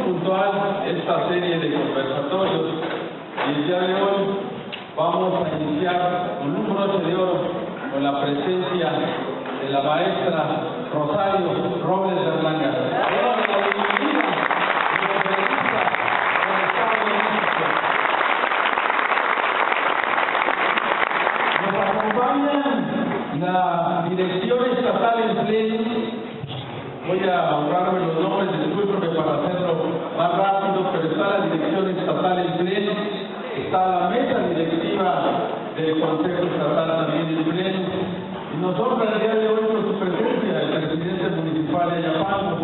puntual esta serie de conversatorios y el día de hoy vamos a iniciar con un broche de oro con la presencia de la maestra Rosario Robles Berlanga. Nos acompaña la Dirección Estatal en Pleno. Voy a ahorrarme los nombres, discúlpenme para hacerlo más rápido, pero está la Dirección Estatal en Pleno, está la Mesa Directiva del Consejo Estatal también en Pleno, y nos honra el día de hoy con su presencia el presidente municipal de Ayapango.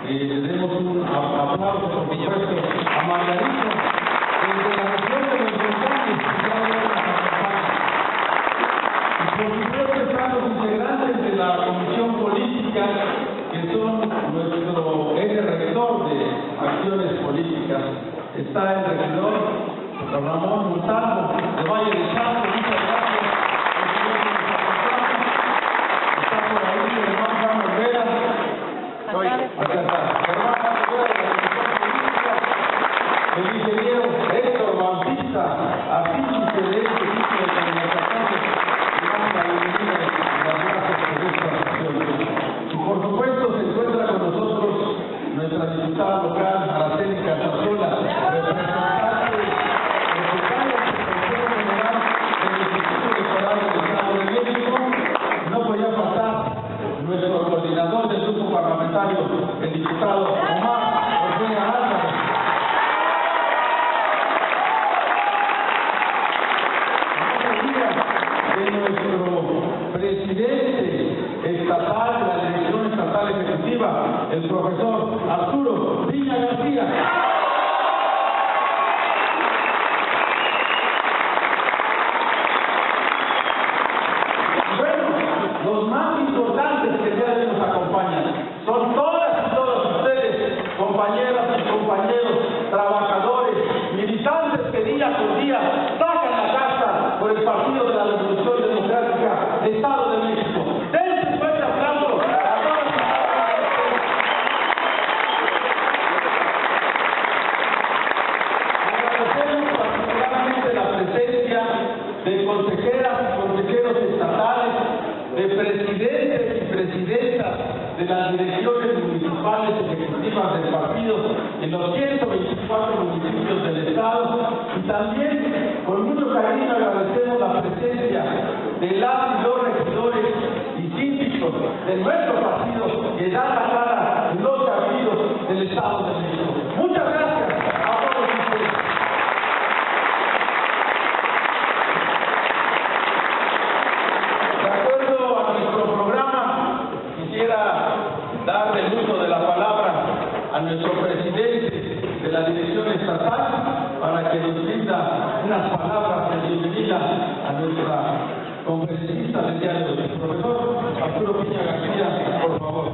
Le demos un aplauso, por supuesto, a Margarito, desde la región de los Volcanes, que ya nos acompaña. Y por supuesto están los integrantes de la Comisión Política, que son nuestro eje rector de acciones políticas. Está el regidor don Ramón Montalvo de Valle de Chalco, muchas gracias. Está por ahí el hermano Juan Olvera. El ingeniero Héctor Bautista, artífice de este tipo de comunicaciones, que damos la bienvenida y las gracias por esta acción. Y por supuesto se encuentra con nosotros nuestra diputada local, Araceli Casasola, representante del Consejo General del Instituto Electoral del Estado de México. No podía faltar nuestro coordinador del grupo parlamentario, el diputado Omar Ortega Álvarez. De nuestro presidente estatal de la Dirección Estatal Ejecutiva, el profesor Arturo Piña García. Bueno, los más importantes que el día de hoy nos acompañan son todas y todos ustedes, compañeras y compañeros, trabajadores, militantes que día con día sacan la casa por el Partido de la Revolución Democrática del Estado de México. Dense un fuerte aplauso a todos ustedes. Agradecemos particularmente la presencia de consejeras y consejeros estatales, de presidentes y presidentas de las direcciones municipales ejecutivas del partido en los 124 municipios del estado, y también con mucho cariño agradecemos la presencia de las y los regidores y síndicos de nuestro partido que dan la cara en los cabildos del Estado de México. Muchas gracias a todos ustedes. De acuerdo a nuestro programa, quisiera dar el uso de la palabra a nuestro presidente de la Dirección Estatal para que nos brinda unas palabras de bienvenida a nuestra conferencista del día de hoy. Profesor Arturo Piña García, por favor.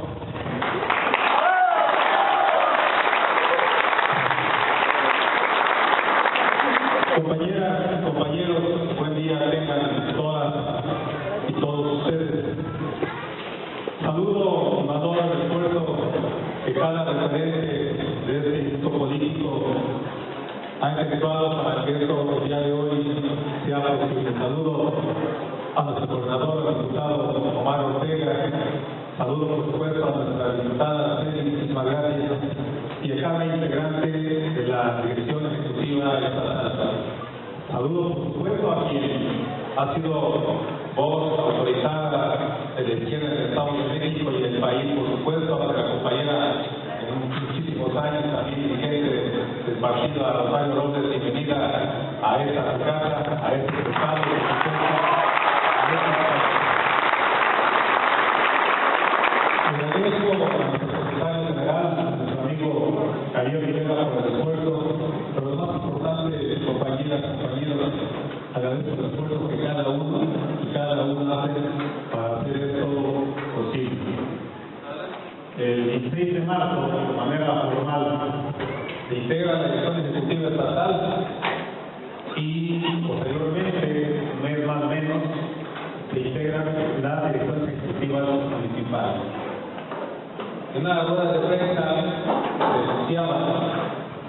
Compañeras, compañeros, buen día tengan todas y todos ustedes. Saludo y valoro el esfuerzo que cada referente de este instituto político ha efectuado para que esto el día de hoy sea posible. Saludo a nuestro coordinador, el diputado Omar Ortega. Saludo, por supuesto, a nuestra diputada Araceli, muchísimas gracias, y a cada integrante de la Dirección Ejecutiva Estatal. Saludo, por supuesto, a quien ha sido voz autorizada de la izquierda del Estado de México y del país, por supuesto, a nuestra compañera en muchísimos años, también dirigente del partido, a Rosario Robles. Bienvenida a esta casa, a este estado de agradezco a nuestro secretario general, a nuestro amigo Javier Rivera, por el esfuerzo, pero lo más importante, compañeras, compañeros, agradezco el esfuerzo que cada uno y cada una hace para hacer esto posible. El 16 de marzo, de manera formal, se integra la Dirección Ejecutiva Estatal y posteriormente, un mes más o menos, se integran las direcciones ejecutivas municipales. En una rueda de prensa se denunciaba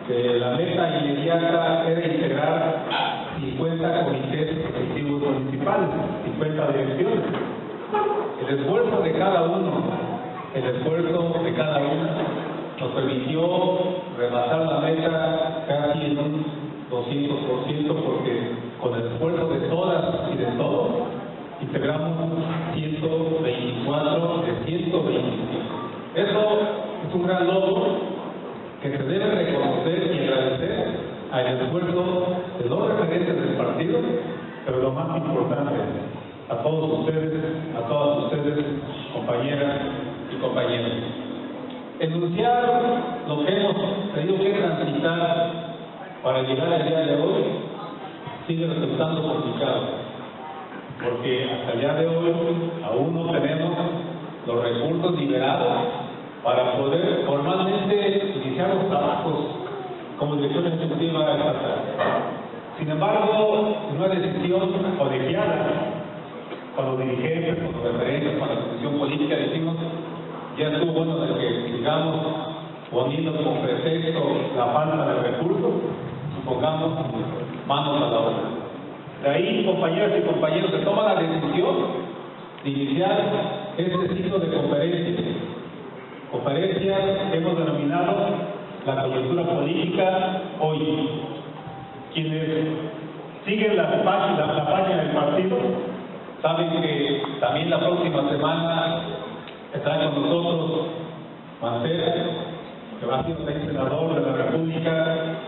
La meta inmediata era integrar 50 comités ejecutivos municipales, 50 direcciones. El esfuerzo de cada uno, nos permitió rebasar la meta casi en un 200%, porque con el esfuerzo de todas y de todos integramos 124 de 125. Eso es un gran logro que se debe reconocer y agradecer al esfuerzo de los referentes del partido, pero lo más importante, a todos ustedes, a todas ustedes, compañeras y compañeros. Enunciar lo que hemos tenido que transitar para llegar al día de hoy sigue resultando complicado, porque hasta el día de hoy aún no tenemos los recursos liberados para poder formalmente iniciar los trabajos como dirección ejecutiva estatal. Sin embargo, una decisión colegiada con los dirigentes, con los referentes, con la comisión política, decimos, ya estuvo bueno de que sigamos poniendo como pretexto la falta de recursos y pongamos manos a la obra. De ahí, compañeras y compañeros, se toma la decisión de iniciar este ciclo de conferencias que hemos denominado la coyuntura política hoy. Quienes siguen la página del partido saben que también la próxima semana estará con nosotros Mancera, que ha sido senador de la República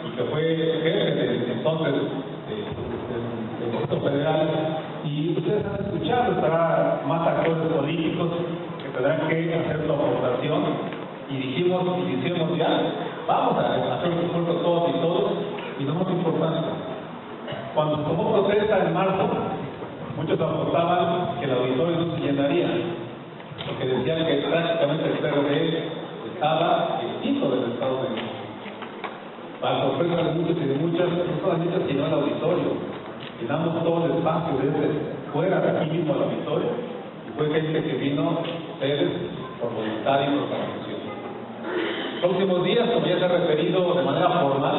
y que fue jefe de entonces del Distrito Federal, y ustedes han escuchado, estará más actores políticos que tendrán que hacer su aportación, y dijimos ya, vamos a hacer un esfuerzo todos y todos, y lo más importante, cuando se tomó protesta en marzo, muchos apostaban que el auditorio no se llenaría, porque decían que prácticamente el PRD estaba extinto del Estado de México. Para sorpresa de muchos y de muchas, no solamente se llenó el auditorio, llenamos todo el espacio desde fuera de aquí mismo al auditorio, y fue gente que vino ustedes por voluntad y por convicción. Próximos días, como ya se ha referido de manera formal,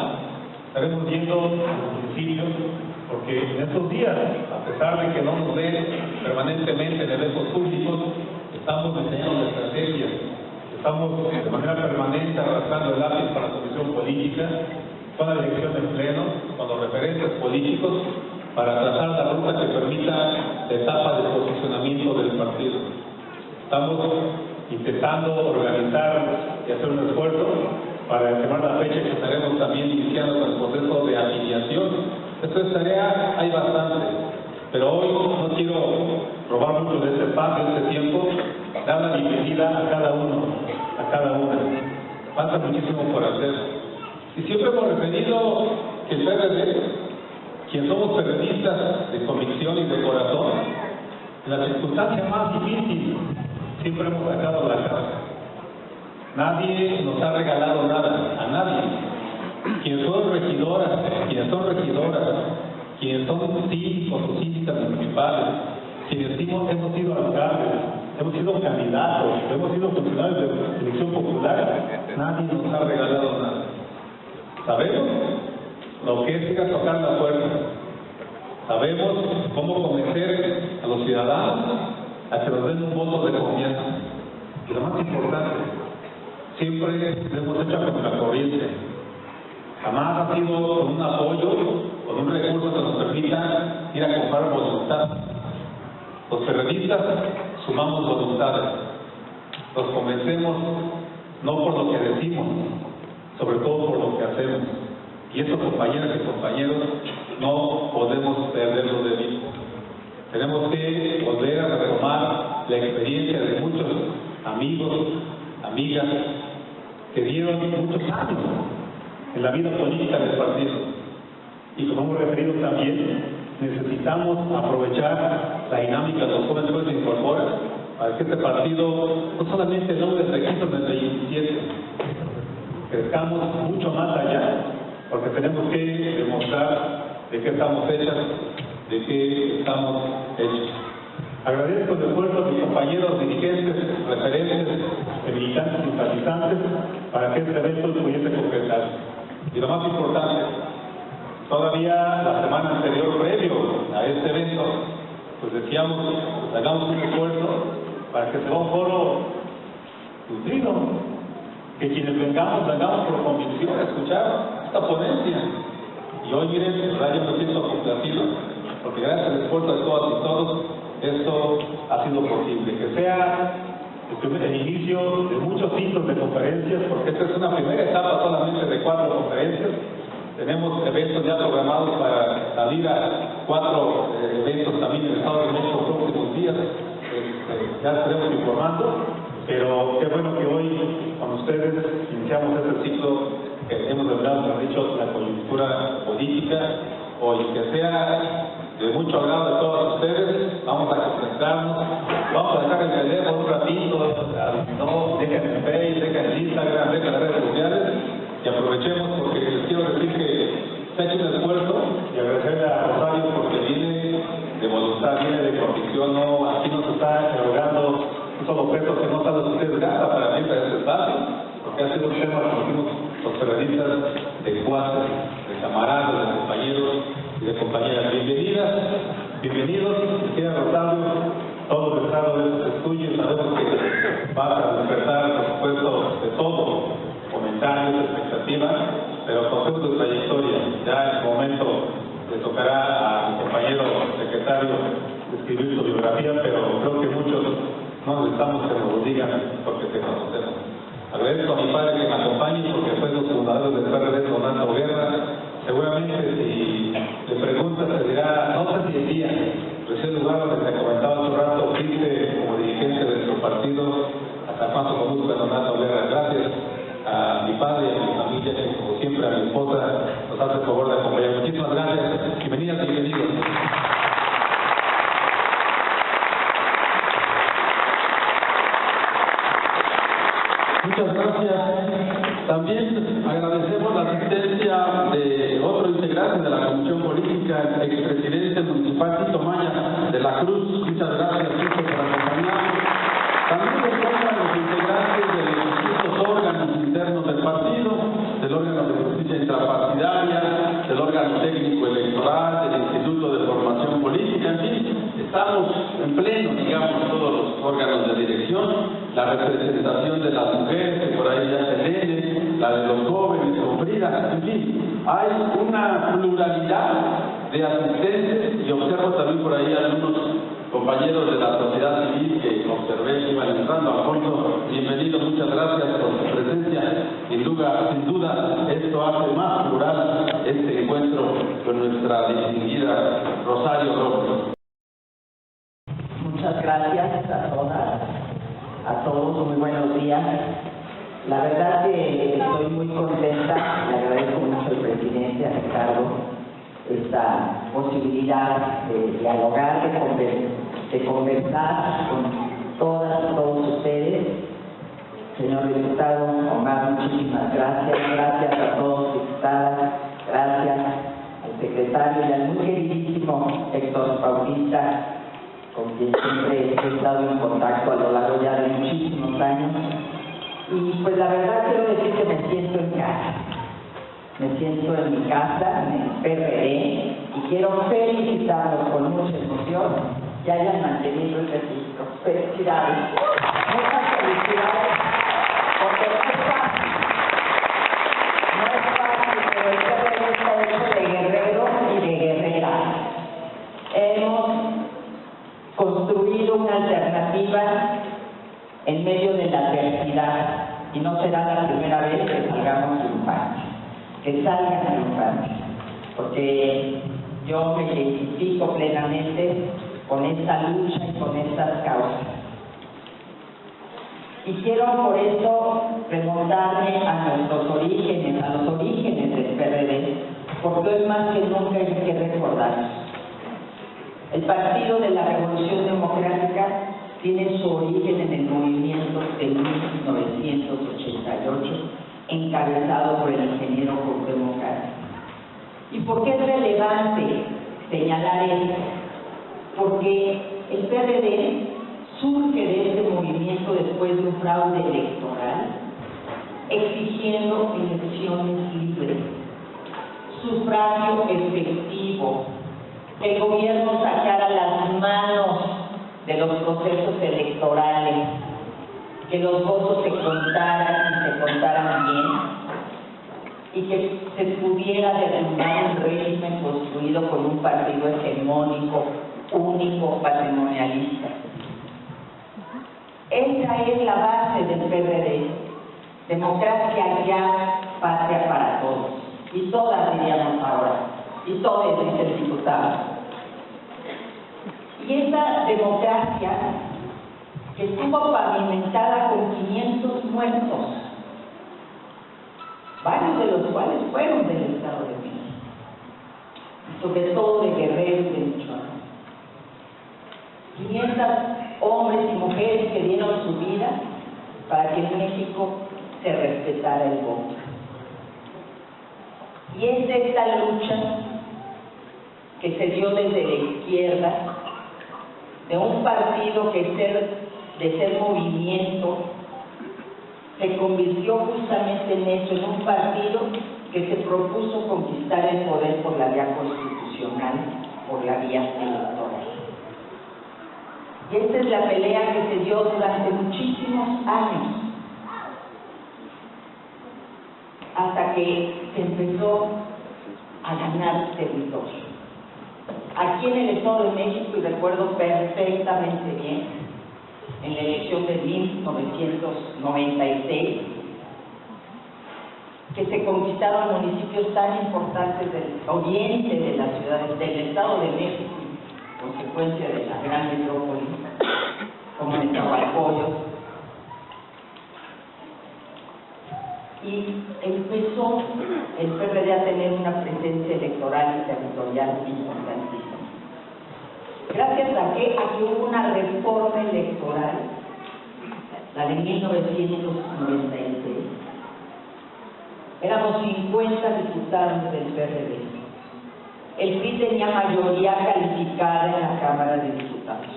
estaremos yendo al municipio, porque en estos días, a pesar de que no nos ven permanentemente en eventos públicos, estamos diseñando estrategias, estamos de manera permanente arrastrando el lápiz para la comisión política, con la dirección del pleno, con los referentes políticos, para trazar la ruta que permita la etapa de posicionamiento del partido. Estamos intentando organizar y hacer un esfuerzo para estimar la fecha que estaremos también iniciando con el proceso de afiliación. Esto es tarea, hay bastante, pero hoy no quiero robar mucho de este espacio, de este tiempo, dar la bienvenida a cada uno, a cada una. Falta muchísimo por hacer. Y siempre hemos referido que el PRD, quien somos periodistas de convicción y de corazón, en la circunstancia más difícil, siempre hemos sacado la cara. Nadie nos ha regalado nada, a nadie. Quienes son regidoras, quienes son síndicos o síndicas municipales, quienes hemos sido alcaldes, hemos sido candidatos, hemos sido funcionarios de elección popular, nadie nos ha regalado nada. Sabemos lo que es ir a tocar la puerta, sabemos cómo convencer a los ciudadanos a que nos den un voto de confianza. Y lo más importante, siempre lo hemos hecho con la corriente. Jamás ha sido con un apoyo, con un recurso que nos permita ir a comprar voluntad. Los periodistas sumamos voluntades, nos convencemos no por lo que decimos, sobre todo por lo que hacemos. Y eso, compañeras y compañeros, no podemos perderlo de vista. Tenemos que volver a retomar la experiencia de muchos amigos, amigas, que dieron muchos años en la vida política del partido. Y como hemos referido también, necesitamos aprovechar la dinámica de los jóvenes que se incorporan para que este partido no solamente logre el registro del 27, crezcamos mucho más allá, porque tenemos que demostrar de qué estamos hechas, de qué estamos hechos. Agradezco el esfuerzo de mis compañeros dirigentes, referentes, militantes y simpatizantes para que este evento pudiese concretarse. Y lo más importante, todavía la semana anterior, previo a este evento, pues decíamos, pues hagamos un esfuerzo para que sea un foro nutrido, que quienes vengamos por convicción a escuchar esta ponencia. Y hoy, miren, de verdad yo me siento complacido, porque gracias al esfuerzo de todas y todos, esto ha sido posible. Que sea el inicio de muchos ciclos de conferencias, porque esta es una primera etapa solamente de 4 conferencias. Tenemos eventos ya programados para salir a 4 eventos también en el Estado de México en próximos días. Ya estaremos informando, pero qué bueno que hoy con ustedes iniciamos este ciclo que hemos denominado, como he dicho, la coyuntura política, o el que sea de mucho agrado de todos ustedes. Vamos a concentrarnos, vamos a dejar el teléfono un ratito, no, dejen el Facebook, dejen el Instagram, dejen las redes sociales y aprovechemos, porque les quiero decir que se ha hecho un esfuerzo, y agradecerle a Rosario porque viene de voluntad, viene de convicción, no, aquí nos está erogando un solo peso que no sabe ustedes gasta para mí, para este espacio, porque ha sido un tema, como decimos los periodistas, de cuates, de camaradas, de compañeros y de compañeras. Bienvenidos, querida Rosario, todo el estado es tuyo, sabemos que vas a despertar, por supuesto, de todo, comentarios, expectativas, pero concepto de trayectoria. Ya en su momento le tocará a mi compañero secretario escribir su biografía, pero creo que muchos no necesitamos que nos lo digan porque te conocemos. Agradezco a mi padre que me acompañe, porque fue los fundadores del PRD, Donaldo Guerra. Seguramente si le preguntas te dirá, no sé si decía, pero el lugar donde te comentaba hace un rato, fuiste como dirigente de nuestro partido, hasta cuánto conozco a Donaldo Guerra. Gracias a mi padre y a mi familia, que como siempre a mi esposa nos hace el favor de acompañar. Muchísimas gracias, bienvenidas y bienvenidos. Muchas gracias. También agradecemos la asistencia de otro integrante de la Comisión Política, el expresidente municipal Tito Maya de la Cruz. Muchas gracias, Tito, por acompañarnos. También se encuentran los integrantes de los distintos órganos internos del partido, del órgano de justicia intrapartidaria, del órgano técnico electoral, del Instituto de Formación Política, en fin, estamos en pleno, digamos, todos los órganos de dirección. La representación de las mujeres, que por ahí ya se lee, la de los jóvenes, con Frida, en fin, hay una pluralidad de asistentes, y observo también por ahí algunos compañeros de la sociedad civil que observé que iban entrando. Alfonso, bienvenido, muchas gracias por su presencia. Sin duda, esto hace más plural este encuentro con nuestra distinguida Rosario Robles. Muchas gracias a todas, a todos, muy buenos días. La verdad que estoy muy contenta, le agradezco mucho al presidente, a Ricardo, esta posibilidad de dialogar, de conversar con todos ustedes. Señor diputado Omar, muchísimas gracias. Gracias a todos, diputadas, gracias al secretario y al muy queridísimo Héctor Bautista, con quien siempre he estado en contacto a lo largo ya de muchísimos años. Y pues la verdad quiero decir que me siento en casa. Me siento en mi casa, en el PRD, y quiero felicitarlos con mucha emoción que hayan mantenido este ciclo. Felicidades. Muchas felicidades, porque no es fácil. No es fácil, pero el PRD está hecho de guerreros y de guerreras. Hemos construido una alternativa en medio de la adversidad, y no será la primera vez que salgamos triunfantes, que salgan triunfantes, porque yo me identifico plenamente con esta lucha y con estas causas. Y quiero por eso remontarme a nuestros orígenes, a los orígenes del PRD, porque hoy más que nunca hay que recordarlos. El Partido de la Revolución Democrática tiene su origen en el movimiento de 1988, encabezado por el ingeniero Cuauhtémoc Cárdenas. ¿Y por qué es relevante señalar esto? Porque el PRD surge de este movimiento después de un fraude electoral exigiendo elecciones libres, sufragio efectivo, que el gobierno sacara las manos de los procesos electorales, que los votos se contaran y se contaran bien, y que se pudiera derrumbar un régimen construido con un partido hegemónico, único, patrimonialista. Esa es la base del PRD, democracia ya, patria para todos, y todas diríamos ahora, y todos dice el diputado. Y esa democracia que estuvo pavimentada con 500 muertos, varios de los cuales fueron del Estado de México, sobre todo de Guerrero y de Michoacán. 500 hombres y mujeres que dieron su vida para que en México se respetara el voto. Y es esta lucha que se dio desde la izquierda, de un partido que de ser movimiento, se convirtió justamente en eso, en un partido que se propuso conquistar el poder por la vía constitucional, por la vía electoral. Y esta es la pelea que se dio durante muchísimos años, hasta que se empezó a ganar territorio. Aquí en el Estado de México, y recuerdo perfectamente bien, en la elección de 1996, que se conquistaron municipios tan importantes del oriente de las ciudades del Estado de México, consecuencia de la gran metrópoli, como Nezahualcóyotl, y empezó el PRD a tener una presencia electoral y territorial importantísima. Gracias a que hubo una reforma electoral, la de 1996. Éramos 50 diputados del PRD. El PRI tenía mayoría calificada en la Cámara de Diputados.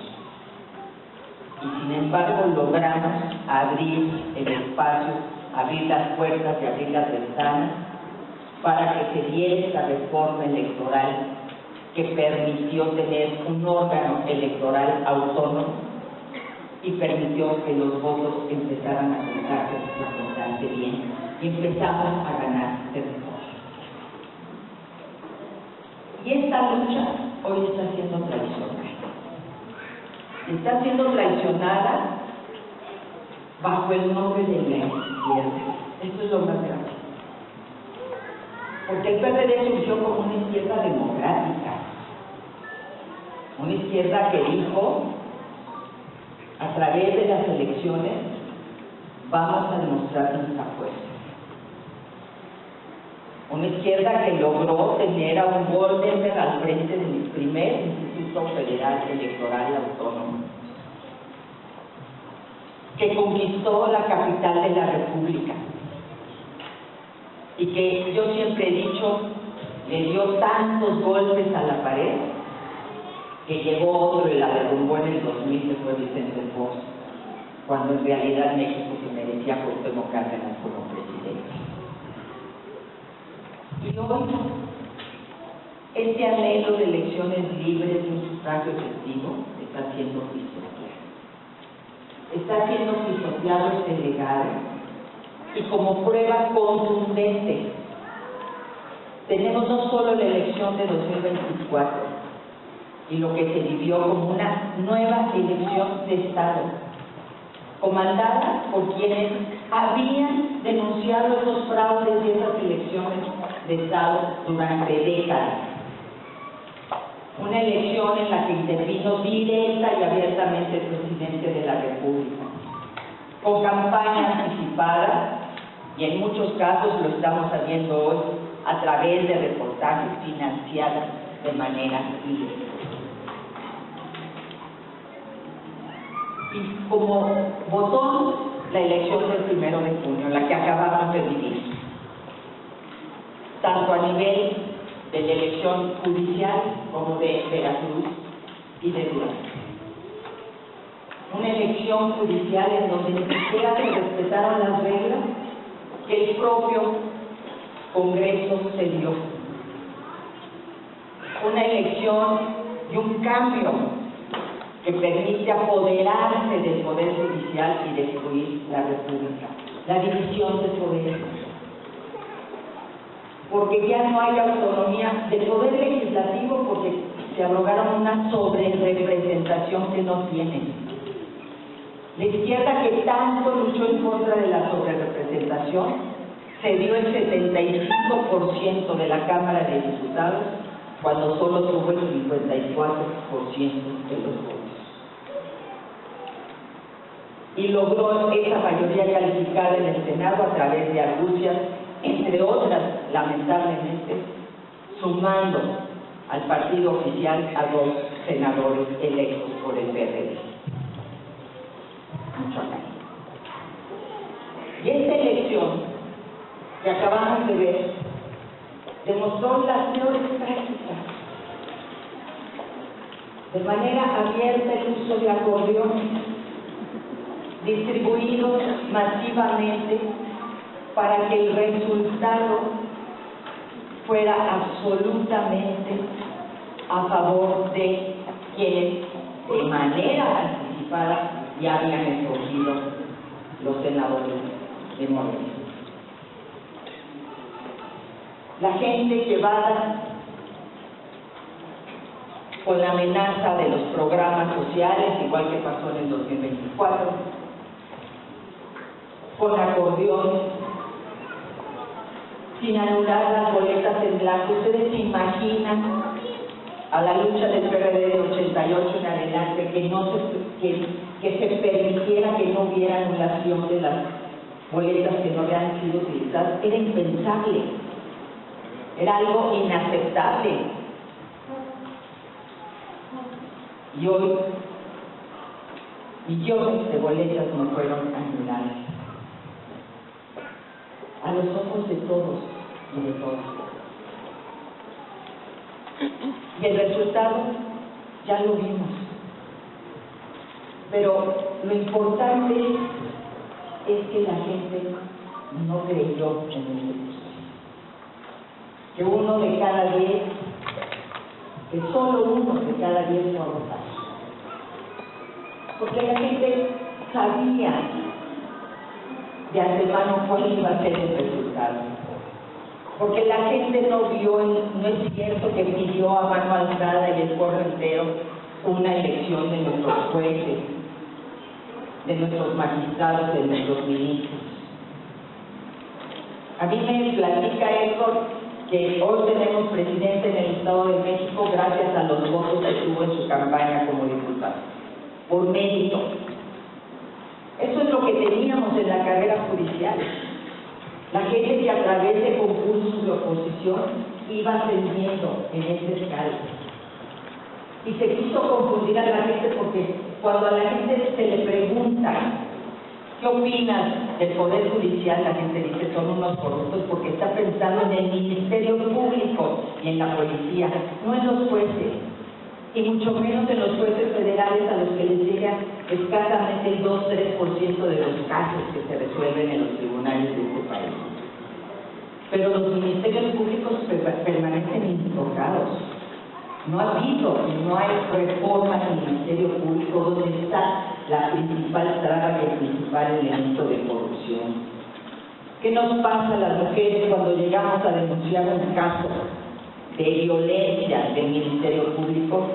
Y sin embargo logramos abrir el espacio, abrir las puertas y abrir las ventanas para que se diera esta reforma electoral que permitió tener un órgano electoral autónomo y permitió que los votos empezaran a contarse bien y empezamos a ganar territorio. Y esta lucha hoy está siendo traicionada. Está siendo traicionada bajo el nombre de la izquierda. Esto es lo más grave. Porque el PRD surgió como una izquierda democrática, una izquierda que dijo, a través de las elecciones, vamos a demostrar nuestra fuerza. Una izquierda que logró tener a un Goldenberg al frente del primer Instituto Federal Electoral Autónomo, que conquistó la capital de la República y que yo siempre he dicho, le dio tantos golpes a la pared que llegó otro y la derrumbó en el 2000, que fue Vicente Fox, cuando en realidad México se merecía Cuauhtémoc Cárdenas como presidente. Y hoy, este anhelo de elecciones libres y un sufragio efectivo está siendo pisoteado. Está siendo pisoteado este legado, y como prueba contundente, tenemos no solo la elección de 2024, y lo que se vivió como una nueva elección de Estado, comandada por quienes habían denunciado esos fraudes de esas elecciones de Estado durante décadas. Una elección en la que intervino directa y abiertamente el presidente de la República, con campaña anticipada, y en muchos casos lo estamos haciendo hoy a través de reportajes financiados de manera ilegal. Y como botón, la elección del 1 de junio, la que acabamos de vivir, tanto a nivel de la elección judicial como de Veracruz y de Durango. Una elección judicial en donde ni siquiera se respetaron las reglas que el propio Congreso se dio. Una elección y un cambio que permite apoderarse del Poder Judicial y destruir la República, la división de poderes. Porque ya no hay autonomía del Poder Legislativo porque se abrogaron una sobrerepresentación que no tienen. La izquierda, que tanto luchó en contra de la sobrerepresentación, cedió el 75% de la Cámara de Diputados cuando solo tuvo el 54% de los votos. Y logró esa mayoría calificada en el Senado a través de argucias, entre otras, lamentablemente, sumando al partido oficial a 2 senadores electos por el PRD. Y esta elección que acabamos de ver demostró las peores prácticas. De manera abierta el uso de acordeones distribuidos masivamente para que el resultado fuera absolutamente a favor de quienes de manera anticipada ya habían escogido los senadores de Morena. La gente llevada con la amenaza de los programas sociales, igual que pasó en el 2024, con acordeones, sin anular las boletas en blanco. Ustedes se imaginan a la lucha del PRD de 88 en adelante que se permitiera que no hubiera anulación de las boletas que no habían sido utilizadas. Era impensable, era algo inaceptable. Y hoy millones de boletas no fueron anuladas a los ojos de todos y de todas. Y el resultado ya lo vimos. Pero lo importante es que la gente no creyó en el proceso. Que uno de cada 10, que solo uno de cada 10 va a votar. Porque la gente sabía de antemano cuál iba a ser el resultado. Porque la gente no vio, no es cierto que pidió a mano alzada y el pueblo entero una elección de nuestros jueces, de nuestros magistrados, de nuestros ministros. A mí me platica Héctor que hoy tenemos presidente en el Estado de México gracias a los votos que tuvo en su campaña como diputado, por mérito. Eso es lo que teníamos en la carrera judicial. La gente que a través de concursos de oposición iba ascendiendo en ese escala. Y se quiso confundir a la gente porque cuando a la gente se le pregunta ¿qué opinas del Poder Judicial? La gente dice son unos corruptos porque está pensando en el Ministerio Público y en la policía, no en los jueces. Y mucho menos en los jueces federales a los que les llega escasamente el 2-3% de los casos que se resuelven en los tribunales de este país. Pero los ministerios públicos permanecen intocados. No ha habido, no hay reforma en el Ministerio Público donde está la principal traba y el principal elemento de corrupción. ¿Qué nos pasa a las mujeres cuando llegamos a denunciar un caso de violencia del Ministerio Público?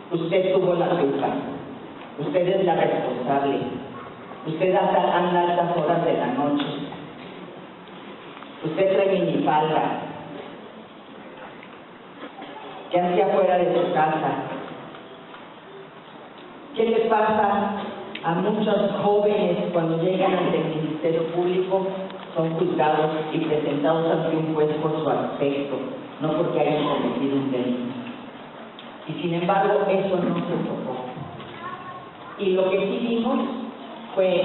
Usted tuvo la culpa, usted es la responsable, usted anda a altas horas de la noche, usted trae minifalda, que hacía fuera de su casa. ¿Qué le pasa a muchos jóvenes cuando llegan ante el Ministerio Público? Son juzgados y presentados ante un juez por su aspecto, no porque hayan cometido un delito. Y sin embargo, eso no se tocó. Y lo que sí vimos fue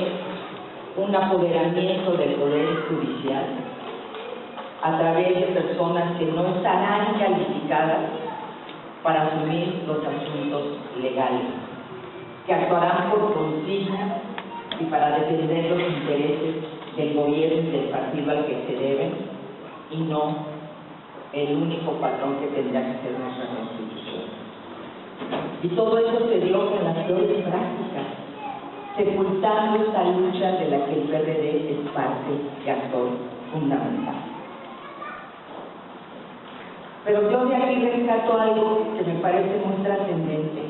un apoderamiento del Poder Judicial a través de personas que no estarán calificadas para asumir los asuntos legales, que actuarán por consigna y para defender los intereses del gobierno y del partido al que se deben, y no el único patrón que tendrá que ser nuestra Constitución. Y todo eso se dio con las peores prácticas, sepultando esta lucha de la que el PRD es parte y actor fundamental. Pero yo de aquí rescato algo que me parece muy trascendente.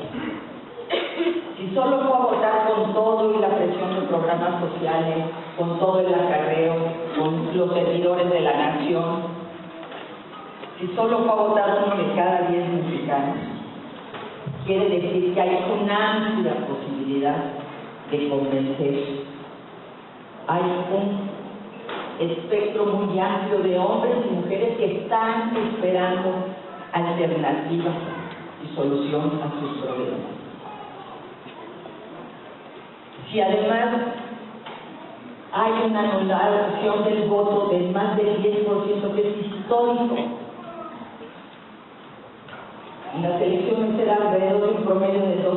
Si solo fue a votar con todo y la presión de programas sociales, con todo el acarreo, con los servidores de la nación, si solo fue a votar uno de cada 10 mexicanos, quiere decir que hay una amplia posibilidad de convencer. Hay un espectro muy amplio de hombres y mujeres que están esperando alternativas y solución a sus problemas. Si además hay una anulación del voto de más del 10%, que es histórico, en las elecciones era alrededor de un promedio de 2%.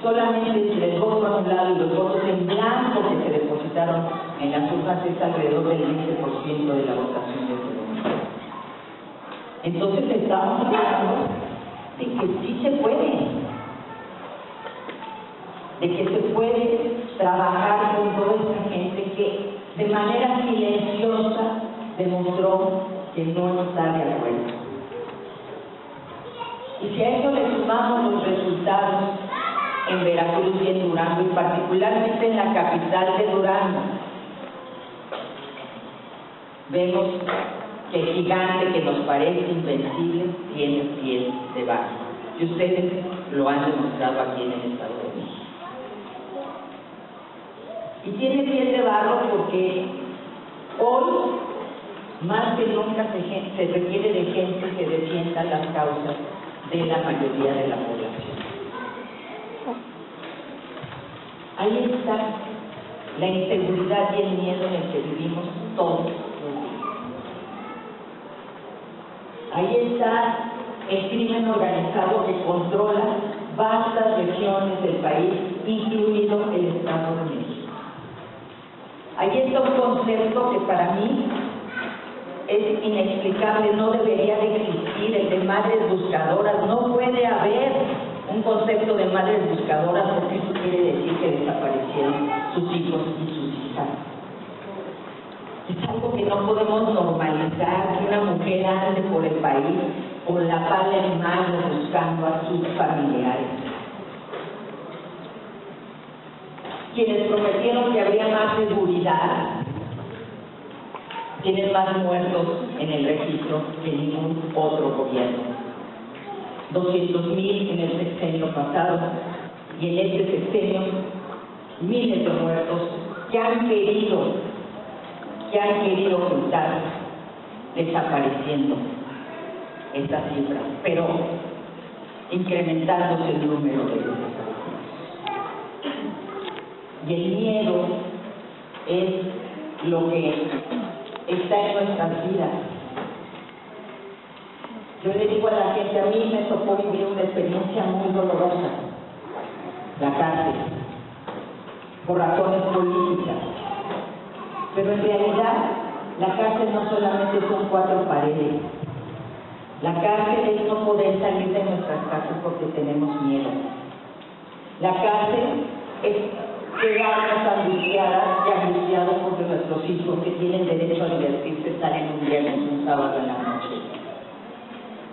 Solamente entre el voto anulado y los votos en blanco que se depositaron en las urnas es alrededor del 20% de la votación de ese momento. Entonces estamos hablando de que sí se puede, de que se puede trabajar con toda esta gente que de manera silenciosa demostró que no está de acuerdo. Y si a eso le sumamos los resultados en Veracruz y en Durango, y particularmente en la capital de Durango, vemos que el gigante que nos parece invencible tiene pies de barro. Y ustedes lo han demostrado aquí en el Estado de México. Y tiene pies de barro porque hoy, más que nunca, se requiere de gente que defienda las causas de la mayoría de la población. Ahí está la inseguridad y el miedo en el que vivimos todos los días. Ahí está el crimen organizado que controla vastas regiones del país, incluido el Estado de México. Ahí está un concepto que para mí es inexplicable, no debería de existir, el de madres buscadoras. No puede haber un concepto de madres buscadoras, porque eso quiere decir que desaparecieron sus hijos y sus hijas. Es algo que no podemos normalizar, que una mujer ande por el país con la pala en mano buscando a sus familiares. Quienes prometieron que habría más seguridad tienen más muertos en el registro que ningún otro gobierno. 200,000 en el sexenio pasado, y en este sexenio miles de muertos que han querido ocultar, desapareciendo esta cifra, pero incrementándose el número de desaparecidos. Y el miedo es lo que está en nuestras vidas. Yo le digo a la gente, a mí me tocó vivir una experiencia muy dolorosa, la cárcel, por razones políticas. Pero en realidad, la cárcel no solamente son 4 paredes. La cárcel es no poder salir de nuestras casas porque tenemos miedo. La cárcel es quedarnos angustiadas y angustiados porque nuestros hijos, que tienen derecho a divertirse, salen un viernes, un sábado en la noche.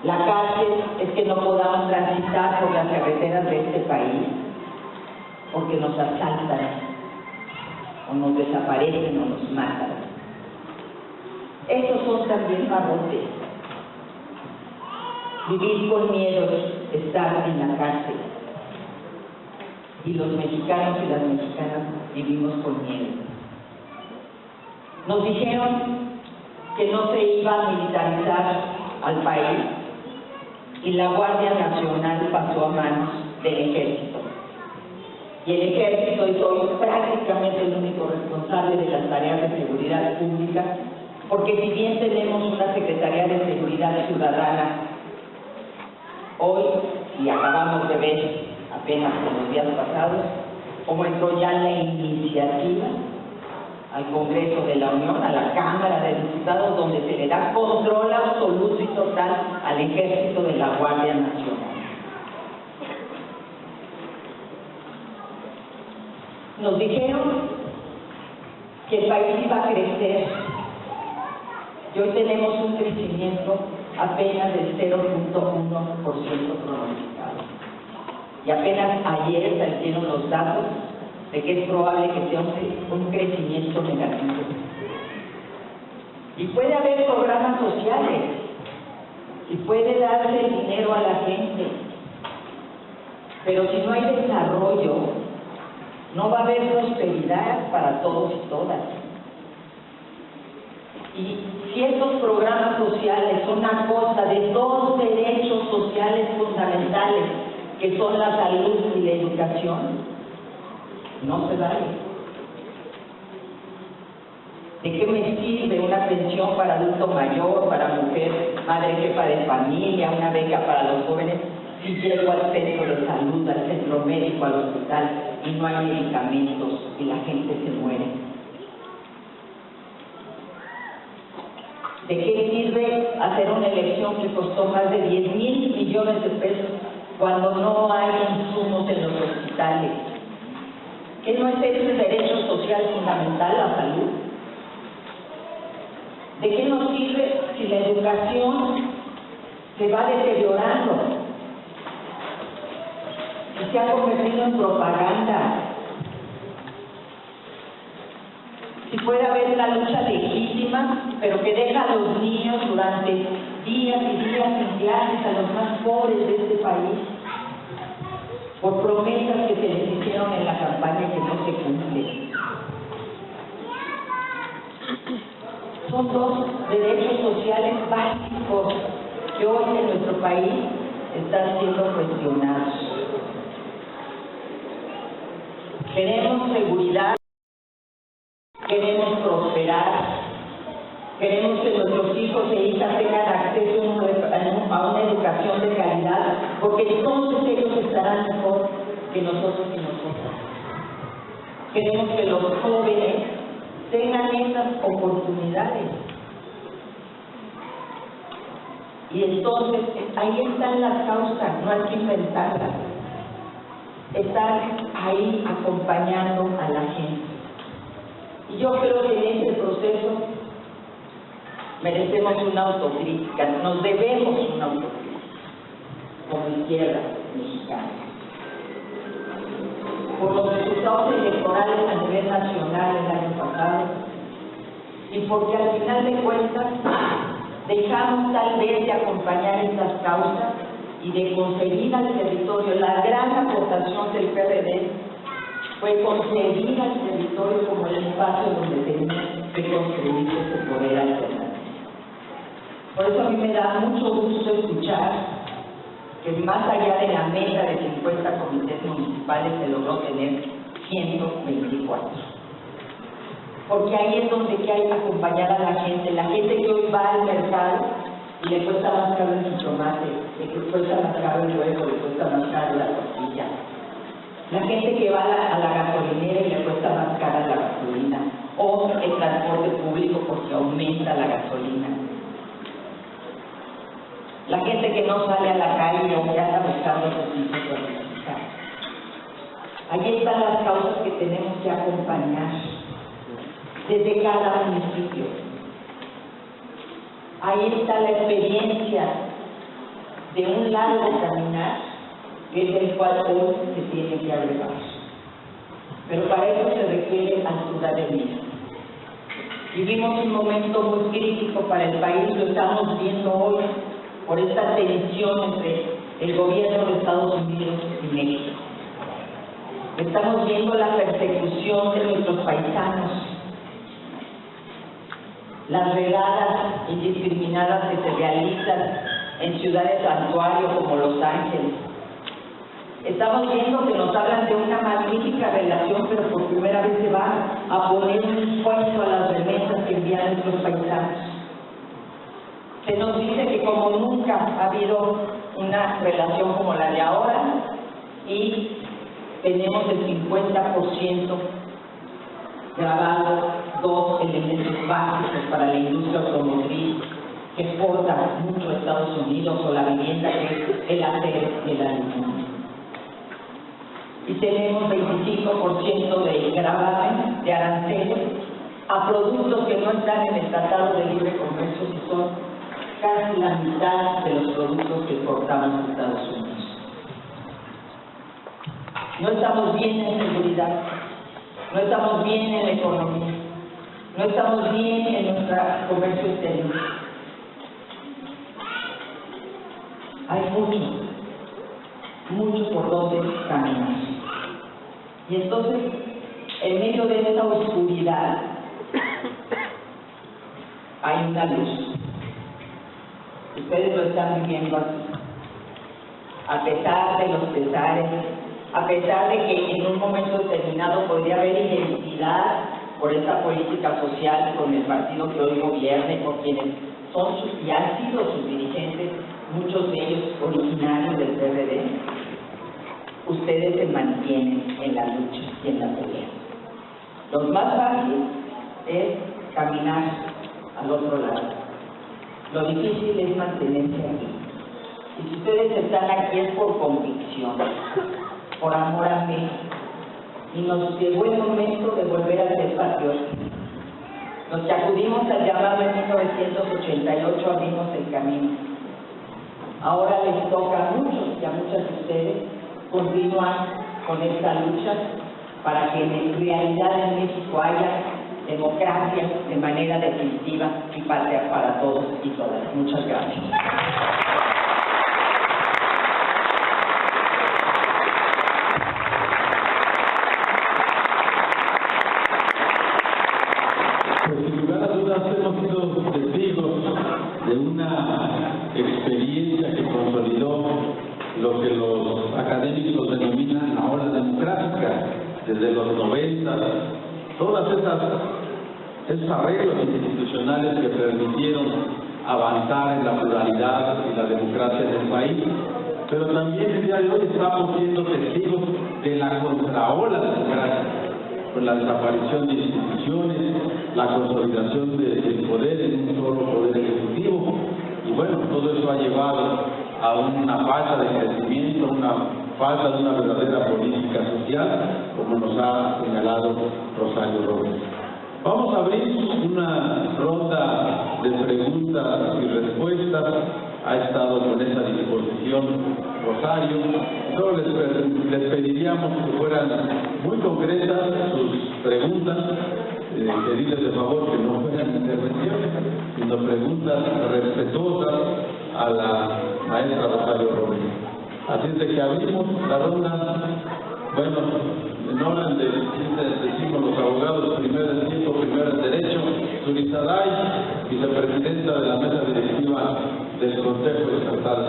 La cárcel es que no podamos transitar por las carreteras de este país porque nos asaltan o nos desaparecen o nos matan. Esos son también barrotes. Vivir con miedo es estar en la cárcel. Y los mexicanos y las mexicanas vivimos con miedo. Nos dijeron que no se iba a militarizar al país, y la Guardia Nacional pasó a manos del Ejército. Y el Ejército es hoy prácticamente el único responsable de las tareas de seguridad pública, porque si bien tenemos una Secretaría de Seguridad Ciudadana, hoy, y acabamos de ver apenas en los días pasados, como entró ya la iniciativa al Congreso de la Unión, a la Cámara de Diputados, donde se le da control absoluto y total al Ejército de la Guardia Nacional. Nos dijeron que el país iba a crecer y hoy tenemos un crecimiento apenas del 0.1% pronosticado. Y apenas ayer salieron los datos de que es probable que sea un crecimiento negativo. Y puede haber programas sociales, y puede darse dinero a la gente, pero si no hay desarrollo, no va a haber prosperidad para todos y todas. Y si estos programas sociales son a costa de dos derechos sociales fundamentales, que son la salud y la educación, no se vale. ¿De qué me sirve una pensión para adulto mayor, para mujer, madre jefa de familia, una beca para los jóvenes, si llego al centro de salud, al centro médico, al hospital, y no hay medicamentos y la gente se muere? ¿De qué sirve hacer una elección que costó más de 10,000 millones de pesos cuando no hay insumos en los hospitales? ¿Qué no es ese derecho social fundamental, la salud? ¿De qué nos sirve si la educación se va deteriorando y se ha convertido en propaganda? Si puede haber una lucha legítima, pero que deja a los niños durante días y días sin clases, a los más pobres de este país, por promesas que se les hicieron en la campaña que no se cumplen. Son dos derechos sociales básicos que hoy en nuestro país están siendo cuestionados. Queremos seguridad, queremos prosperar, queremos que nuestros hijos e hijas tengan acceso a una educación de calidad, porque entonces ellos estarán mejor que nosotros y nosotras. Queremos que los jóvenes tengan esas oportunidades. Y entonces, ahí están las causas, no hay que inventarlas. Están ahí acompañando a la gente. Y yo creo que en este proceso merecemos una autocrítica, nos debemos una autocrítica como izquierda mexicana, por los resultados electorales a nivel nacional el año pasado, y porque al final de cuentas dejamos tal vez de acompañar estas causas y de conseguir al territorio. La gran aportación del PRD fue conseguir al territorio como el espacio donde tenemos que construir ese poder alternativo. Por eso a mí me da mucho gusto escuchar que más allá de la meta de 50 comités municipales se logró tener 124. Porque ahí es donde hay que acompañar a la gente que hoy va al mercado y le cuesta más caro el jitomate, le cuesta más caro el huevo, le cuesta más caro la tortilla. La gente que va a la gasolinera y le cuesta más cara la gasolina, o el transporte público porque aumenta la gasolina. La gente que no sale a la calle y aunque anda buscando servicios para. Ahí están las causas que tenemos que acompañar desde cada municipio. Ahí está la experiencia de un largo caminar, que es el cual hoy se tiene que agregar. Pero para eso se requiere altura de mira. Vivimos un momento muy crítico para el país, lo estamos viendo hoy por esta tensión entre el gobierno de Estados Unidos y México. Estamos viendo la persecución de nuestros paisanos, las redadas indiscriminadas que se realizan en ciudades santuario como Los Ángeles. Estamos viendo que nos hablan de una magnífica relación, pero por primera vez se va a poner un impuesto a las remesas que envían nuestros paisanos. Se nos dice que como nunca ha habido una relación como la de ahora y tenemos el 50% grabado dos elementos básicos para la industria automotriz que exporta mucho a Estados Unidos o la vivienda, que es el acero y el aluminio. Y tenemos 25% de gravamen, de aranceles, a productos que no están en el Tratado de Libre Comercio y son casi la mitad de los productos que exportamos a Estados Unidos. No estamos bien en seguridad, no estamos bien en la economía, no estamos bien en nuestro comercio exterior. Hay mucho por donde caminar. Y entonces, en medio de esta oscuridad, hay una luz. Ustedes lo están viviendo aquí. A pesar de los pesares, a pesar de que en un momento determinado podría haber identidad por esta política social con el partido que hoy gobierna y por quienes son y han sido sus dirigentes, muchos de ellos originarios del PRD, ustedes se mantienen en la lucha y en la pelea. Lo más fácil es caminar al otro lado. Lo difícil es mantenerse aquí. Y si ustedes están aquí es por convicción, por amor a México. Y nos llegó el momento de volver a ser patriotas. Los que acudimos al llamado en 1988 abrimos el camino. Ahora les toca a muchos y a muchas de ustedes continuar con esta lucha para que en realidad en México haya democracia de manera definitiva y patria para todos y todas. Muchas gracias. Pues sin lugar a dudas hemos sido testigos de una experiencia que consolidó lo que los académicos denominan la ola democrática desde los 90, todas esos arreglos institucionales que permitieron avanzar en la pluralidad y la democracia en el país, pero también el día de hoy estamos siendo testigos de la contraola democrática, con la desaparición de instituciones, la consolidación del poder en un solo poder ejecutivo, y bueno, todo eso ha llevado a una falta de crecimiento, una falta de una verdadera política social, como nos ha señalado Rosario Robles. Vamos a abrir una ronda de preguntas y respuestas. Ha estado con esa disposición Rosario. Solo les pediríamos que fueran muy concretas sus preguntas, pedirles de favor que no fueran intervenciones, sino preguntas respetuosas a la maestra Rosario Robles. Así es de que abrimos la ronda. Bueno, en orden de decimos los abogados, primero en tiempo, primero en derecho. Zurizaday, vicepresidenta de la mesa directiva del Consejo Estatal.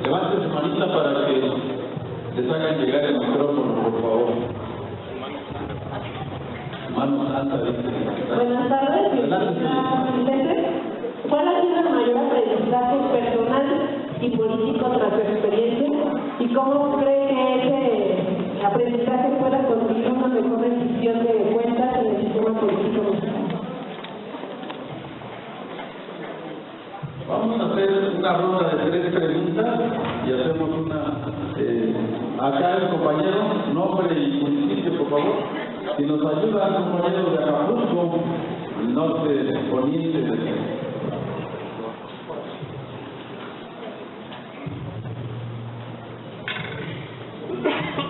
Levante su manita para que les hagan llegar el micrófono, por favor. Mano santa, dice. Buenas tardes, señora presidente. ¿Cuál ha sido el mayor aprendizaje personal y político tras su experiencia? ¿Y cómo cree que ese aprendizaje pueda contribuir a una mejor rendición de cuentas en el sistema político mexicano? Vamos a hacer una ronda de 3 preguntas y hacemos una... acá el compañero, nombre y municipio, por favor. Si nos ayuda el compañero de Acapulco, el norte poniente de...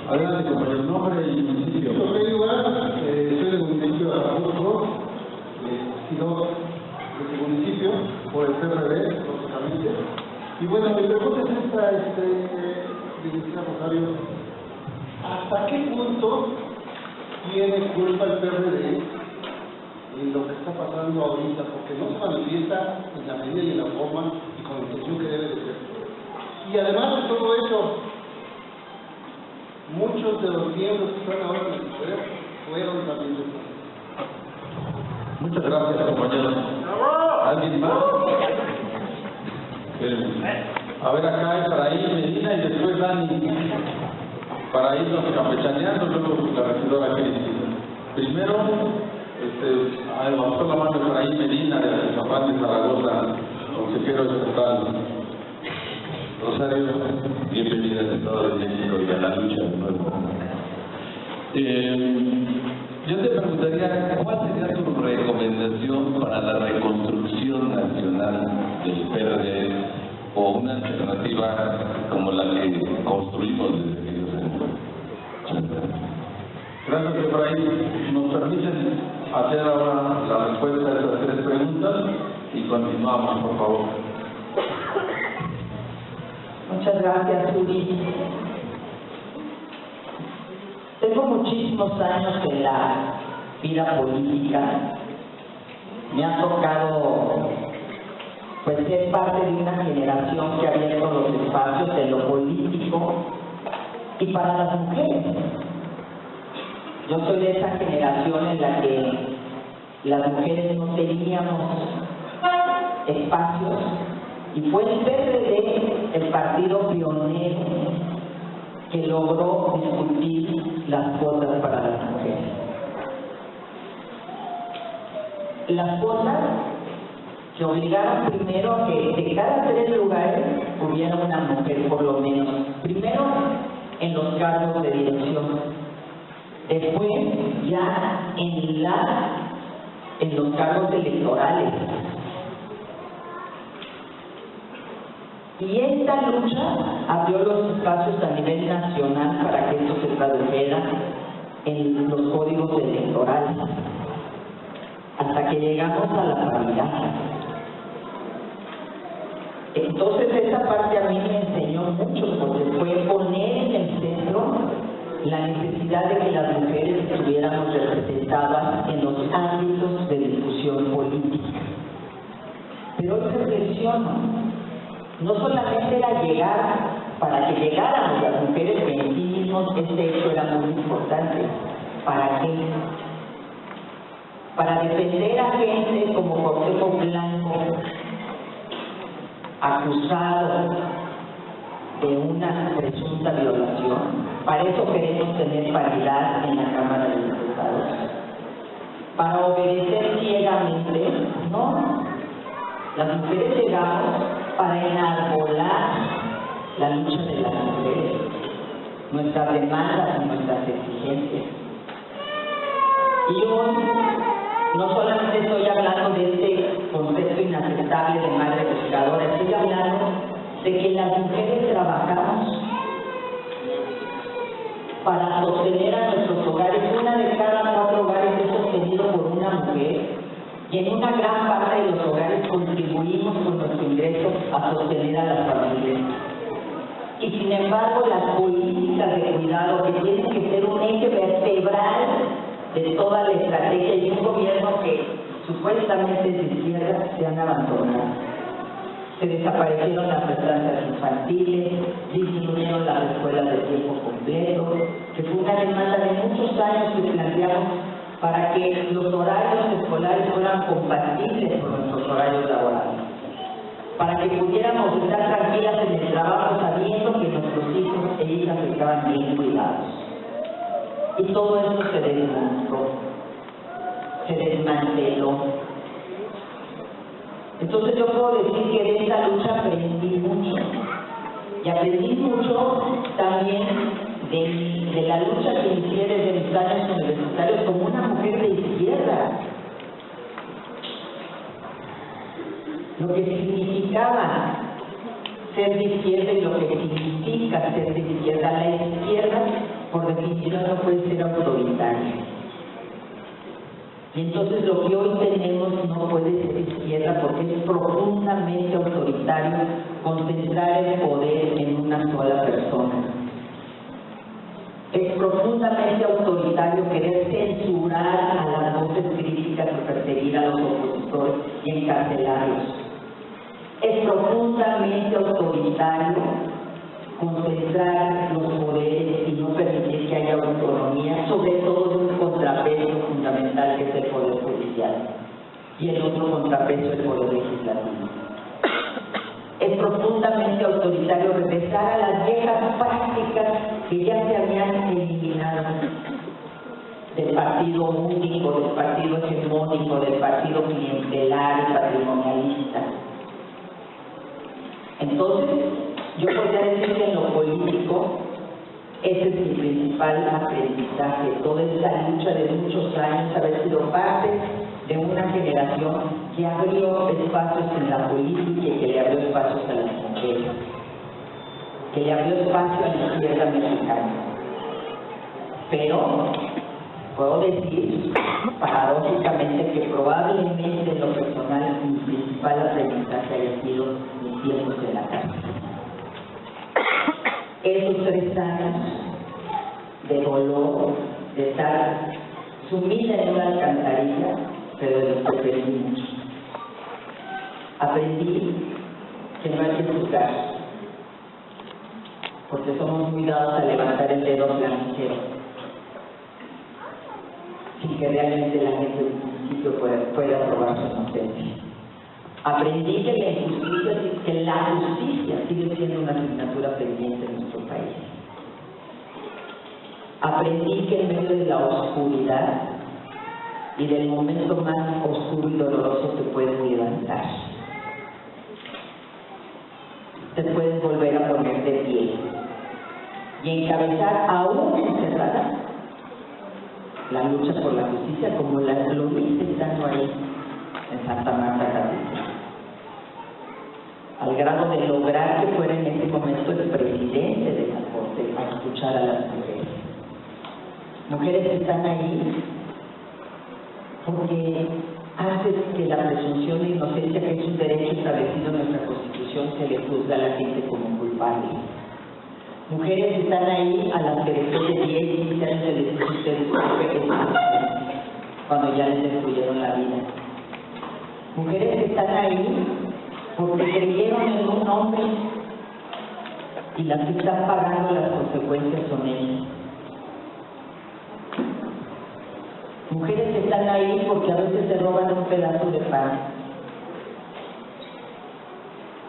Adelante, compañero, nombre y municipio. En primer lugar, soy del municipio de Acapulco, sido de ese municipio por el PRD, lógicamente. Y bueno, mi pregunta es esta, ministra Rosario, ¿hasta qué punto tiene culpa el PRD en lo que está pasando ahorita? Porque no se manifiesta en la medida y en la forma y con la intención que debe de ser. Y además de todo eso, muchos de los miembros que están ahora en el poder fueron también del PRD. Muchas gracias, compañero. ¿Alguien más? A ver, acá Efraín Medina y después Dani, para irnos campechaneando, luego la regidora Cristina. Primero, levantó la mano Efraín Medina de Atizapán de Zaragoza, consejero estatal. Rosario, bienvenida al Estado de México y a la lucha de nuevo. Yo te preguntaría, ¿cuál sería tu recomendación para la reconstrucción nacional del PRD o una alternativa como la que construimos desde aquellos años? Gracias, Efraín. Nos permiten hacer ahora la respuesta a estas tres preguntas y continuamos, por favor. Muchas gracias, Uri. Tengo muchísimos años en la vida política. Me ha tocado pues ser parte de una generación que ha abierto los espacios de lo político y para las mujeres. Yo soy de esa generación en la que las mujeres no teníamos espacios y fue el PRD el partido pionero que logró discutir las cuotas para las mujeres. Las cuotas que obligaron primero a que de cada 3 lugares hubiera una mujer por lo menos, primero en los cargos de dirección, después ya en los cargos electorales. Y esta lucha abrió los espacios a nivel nacional para que esto se tradujera en los códigos electorales, hasta que llegamos a la paridad. Entonces esa parte a mí me enseñó mucho, porque fue poner en el centro la necesidad de que las mujeres estuviéramos representadas en los ámbitos de discusión política. Pero hoy reflexiono, no solamente era llegar, para que llegáramos las mujeres que en sí mismos este hecho era muy importante. ¿Para qué? Para defender a gente como Cuauhtémoc Blanco, acusado de una presunta violación. Para eso queremos tener paridad en la Cámara de Diputados. Para obedecer ciegamente, no. Las mujeres llegamos para enarbolar la lucha de las mujeres, nuestras demandas y nuestras exigencias. Y hoy no solamente estoy hablando de este concepto inaceptable de madre buscadora, estoy hablando de que las mujeres trabajamos para sostener a nuestros hogares. 1 de cada 4 hogares es sostenido por una mujer, y en una gran parte de los hogares contribuimos con nuestro ingreso a sostener a las familias. Y sin embargo, las políticas de cuidado, que tienen que ser un eje vertebral de toda la estrategia, y un gobierno que supuestamente es de izquierda, se han abandonado. Se desaparecieron las estancias infantiles, disminuyeron las escuelas de tiempo completo, que fue una demanda de muchos años que planteamos para que los horarios escolares fueran compatibles con nuestros horarios laborales, para que pudiéramos estar tranquilas en el trabajo sabiendo que nuestros hijos e hijas estaban bien cuidados. Y todo esto se desmontó, se desmanteló. Entonces yo puedo decir que de esta lucha aprendí mucho, y aprendí mucho también de la lucha que inicié desde mis años universitarios como una mujer de izquierda. Lo que significaba ser de izquierda y lo que significa ser de izquierda. La izquierda, por definición, no puede ser autoritaria. Y entonces lo que hoy tenemos no puede ser izquierda, porque es profundamente autoritario concentrar el poder en una sola persona. Es profundamente autoritario querer censurar a las voces críticas y perseguir a los opositores y encarcelarlos. Es profundamente autoritario concentrar los poderes y no permitir que haya autonomía, sobre todo de un contrapeso fundamental que es el poder judicial, y el otro contrapeso el poder legislativo. Es profundamente autoritario regresar a las viejas prácticas que ya se habían eliminado. del partido único, del partido hegemónico, del partido clientelar y patrimonialista. Entonces, yo podría decir que en lo político, ese es mi principal aprendizaje, toda esta lucha de muchos años, haber sido parte de una generación que abrió espacios en la política y que le abrió espacios a las mujeres, que le abrió espacio a la izquierda mexicana. Pero puedo decir, paradójicamente, que probablemente en lo personal mi principal aprendizaje haya sido mis tiempos en la cárcel. Esos 3 años de dolor, de estar sumida en una alcantarilla, pero de los que aprendí mucho. Aprendí que no hay que juzgar, porque somos muy dados a levantar el dedo blanquero, sin que realmente la gente del principio pueda probar su inocencia. Aprendí que la justicia sigue siendo una asignatura pendiente en nuestro país. Aprendí que en medio de la oscuridad y del momento más oscuro y doloroso te puedes levantar. Te puedes volver a poner de pie y encabezar aún encerrada la lucha por la justicia como lo hice estando ahí en Santa Marta, Catitla, al grado de lograr que fuera en ese momento el presidente de la Corte a escuchar a las mujeres. Mujeres que están ahí porque hace que la presunción de inocencia, que es un derecho establecido en nuestra Constitución, se le juzga a la gente como culpable. Mujeres que están ahí a las que después de 10 y 15 años les dice ustedes cuando ya les destruyeron la vida. Mujeres que están ahí porque creyeron en un hombre y las que están pagando las consecuencias son ellas. Mujeres que están ahí porque a veces se roban un pedazo de pan,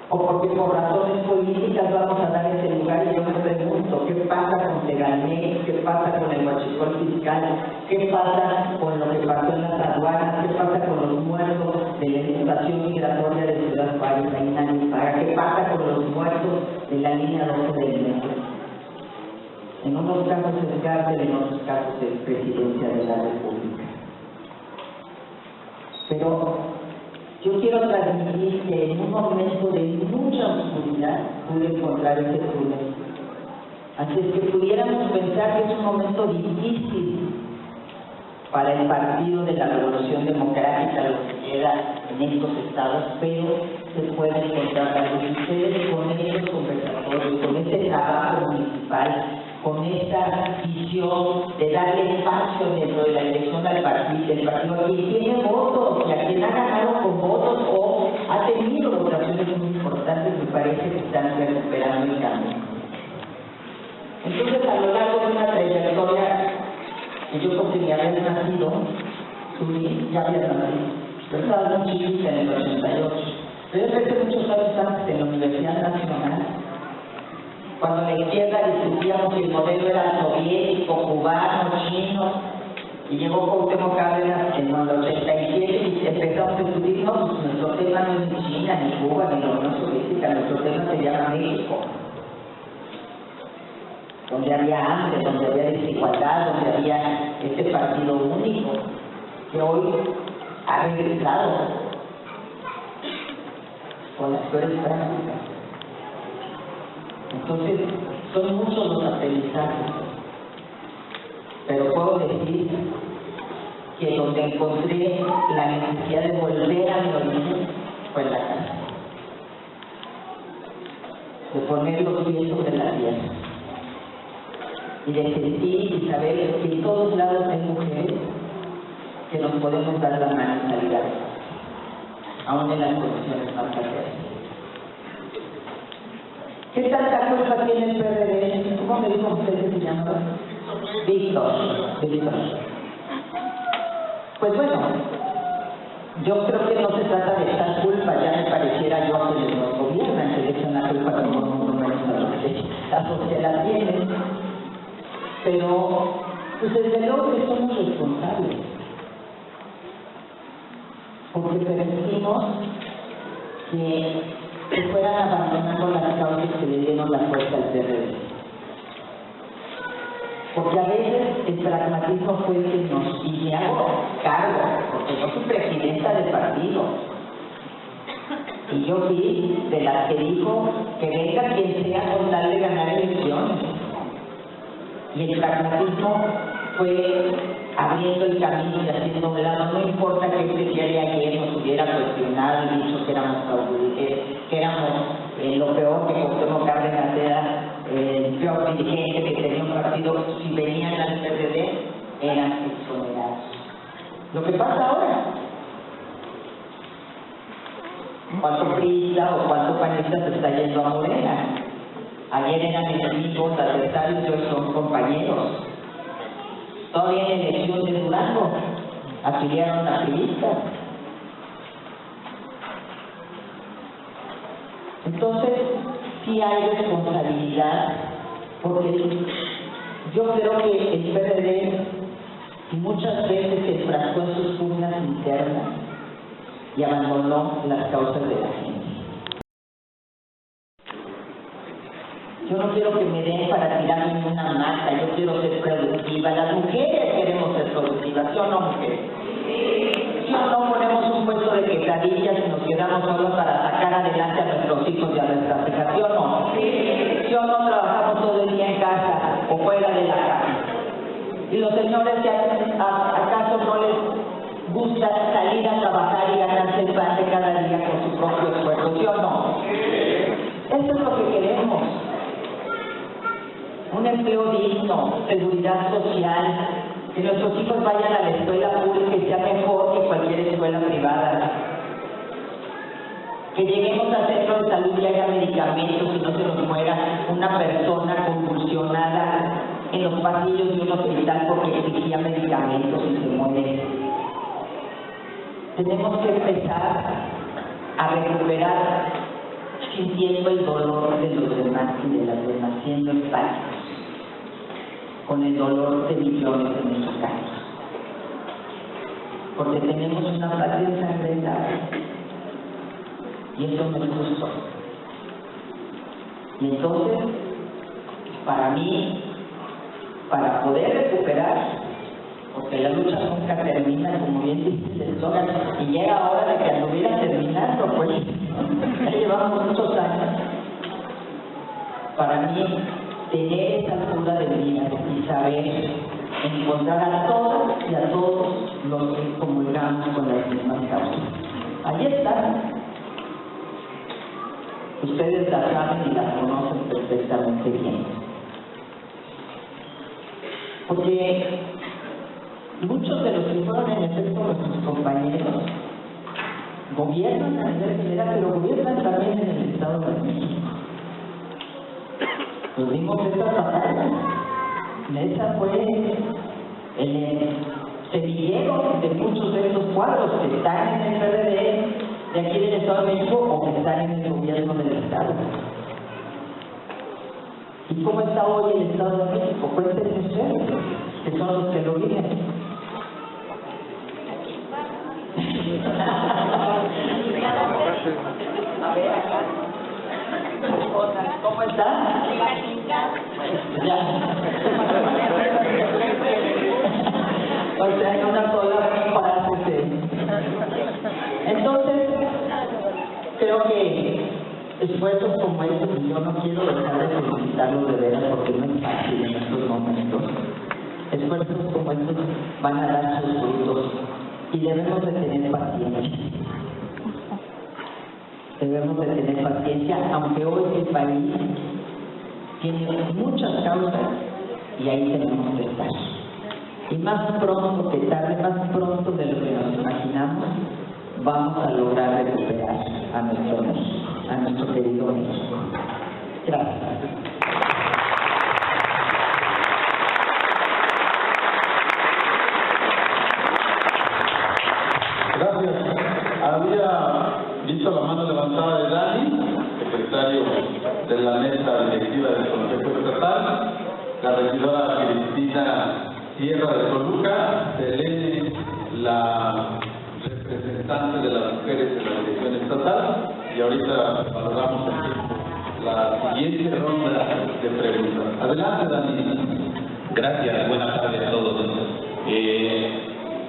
o porque por razones políticas vamos a dar ese lugar. Y yo me pregunto, ¿qué pasa con Legalmex? ¿Qué pasa con el huachicol fiscal? ¿Qué pasa con lo que pasó en las aduanas? ¿Qué pasa con los muertos de la estación migratoria de Ciudad Juárez? Ahí nadie paga. ¿Qué pasa con los muertos de la línea 12 del metro? En unos casos es cárcel, en otros casos es presidencia de la República. Pero yo quiero transmitir que en un momento de mucha oscuridad pude encontrar ese túnel. Así es que pudiéramos pensar que es un momento difícil para el Partido de la Revolución Democrática, lo que queda en estos estados, pero se puede encontrar algo. Y ustedes con estos conversatorios, con este trabajo municipal, con esta visión de darle espacio dentro de la elección del partido a quien tiene votos y a quien ha ganado con votos o ha tenido votaciones muy importantes, me parece que están recuperando el camino. Entonces, a lo largo de una trayectoria que yo porque ni haber nacido, ya había nacido, yo estaba muy chiquita en el 88, pero yo empecé muchos años antes en la Universidad Nacional, cuando la izquierda discutíamos si el modelo era soviético, cubano, chino, y llegó Cuauhtémoc Cárdenas en el 87 y empezamos a discutir, no, pues nuestro tema no es ni China, ni Cuba, ni la Unión Soviética, nuestro tema se llama México, donde había hambre, donde había desigualdad, donde había este partido único, que hoy ha regresado con las peores prácticas. Entonces, son muchos los aprendizajes, pero puedo decir que donde encontré la necesidad de volver a mi origen fue en la casa, de poner los pies sobre la tierra y de sentir y saber que en todos lados hay mujeres que nos podemos dar la mano y salir adelante, aún en las condiciones más adversas. ¿Qué tanta culpa tiene el PRD? ¿Cómo me dijo usted que se llamaba? Víctor. Pues bueno, yo creo que no se trata de echar culpa, ya me pareciera yo a quienes nos gobiernan, que le echan la culpa a todo el mundo menos a los que la sociedad tiene. Pero Pues desde luego que somos responsables, porque permitimos que se fueran abandonando las causas que le dieron la fuerza al PRD. Porque a veces el pragmatismo fue el que nos, y me hago cargo, porque yo soy presidenta del partido, y yo fui de las que dijo que venga quien sea con tal de ganar elecciones. Y el pragmatismo fue abriendo el camino y haciendo un lado, no importa que este día de ayer nos hubiera cuestionado y dicho que éramos lo peor, que Cuauhtémoc Cárdenas era el peor dirigente, que tenía un partido, si venían al PRD eran exonerados. Lo que pasa ahora, ¿cuánto priista o cuánto panista se está yendo a Morena? Ayer eran enemigos, adversarios, y hoy son compañeros. Todavía en la elección de Durango afiliaron a priistas. Entonces, sí hay responsabilidad, porque yo creo que el PRD muchas veces se enfrascó en sus pugnas internas y abandonó las causas de la gente. Yo no quiero que me den para tirarme en una mata, yo quiero ser productiva. Las mujeres queremos ser productivas, ¿sí o no, mujeres? ¿Sí o no ponemos un puesto de quesadillas y nos quedamos solos para sacar adelante a nuestros hijos y a nuestras hijas? ¿Sí o no? ¿Sí o no trabajamos todo el día en casa o fuera de la casa? Y los señores, ¿acaso no les gusta salir a trabajar y ganarse el pan de cada día con su propio esfuerzo? ¿Sí o no? Eso es lo que queremos. Un empleo digno, seguridad social, que nuestros hijos vayan a la escuela pública y sea mejor que cualquier escuela privada. Que lleguemos al centro de salud y haya medicamentos y no se nos muera una persona convulsionada en los pasillos de un hospital porque exigía medicamentos y se muere. Tenemos que empezar a recuperar sintiendo el dolor de los demás y de las demás, siendo empáticos con el dolor de millones de mexicanos. Porque tenemos una patria ensangrentada y eso no es justo. Y entonces, para mí, para poder recuperar, porque la lucha nunca termina, como bien dice el eslogan, y llega hora de que anduviera terminando, pues ya llevamos muchos años. Para mí, tener esa altura de vida y saber encontrar a todas y a todos los que comulgamos con las mismas causas. Ahí están. Ustedes la saben y la conocen perfectamente bien. Porque muchos de los que fueron en efecto nuestros compañeros gobiernan a nivel general, pero gobiernan también en el Estado de México. Nos dimos esta batalla. Esa fue el semillero de muchos de estos cuadros que están en el PRD de aquí del Estado de México o que están en el gobierno del Estado. ¿Y cómo está hoy el Estado de México? Cuéntenme ustedes, que son los que lo viven. A ver acá. ¿Cómo está? Ya. O sea, en una sola frase. Entonces, creo que esfuerzos como estos, y yo no quiero dejar de felicitarlos de veras porque no es fácil en estos momentos. Esfuerzos como estos van a dar sus frutos y debemos de tener paciencia. Debemos de tener paciencia, aunque hoy el país tiene muchas causas y ahí tenemos que estar. Y más pronto que tarde, más pronto de lo que nos imaginamos, vamos a lograr recuperar a nuestro México, a nuestro querido México. Gracias. Gracias. Había visto la mano levantada de Dani, secretario de la mesa directiva del Consejo Estatal, la regidora Cristina Sierra de Toluca, Selene, la representante de las mujeres de la dirección estatal, y ahorita valoramos el tiempo. La siguiente ronda de preguntas. Adelante, Dani. Gracias, buenas tardes a todos.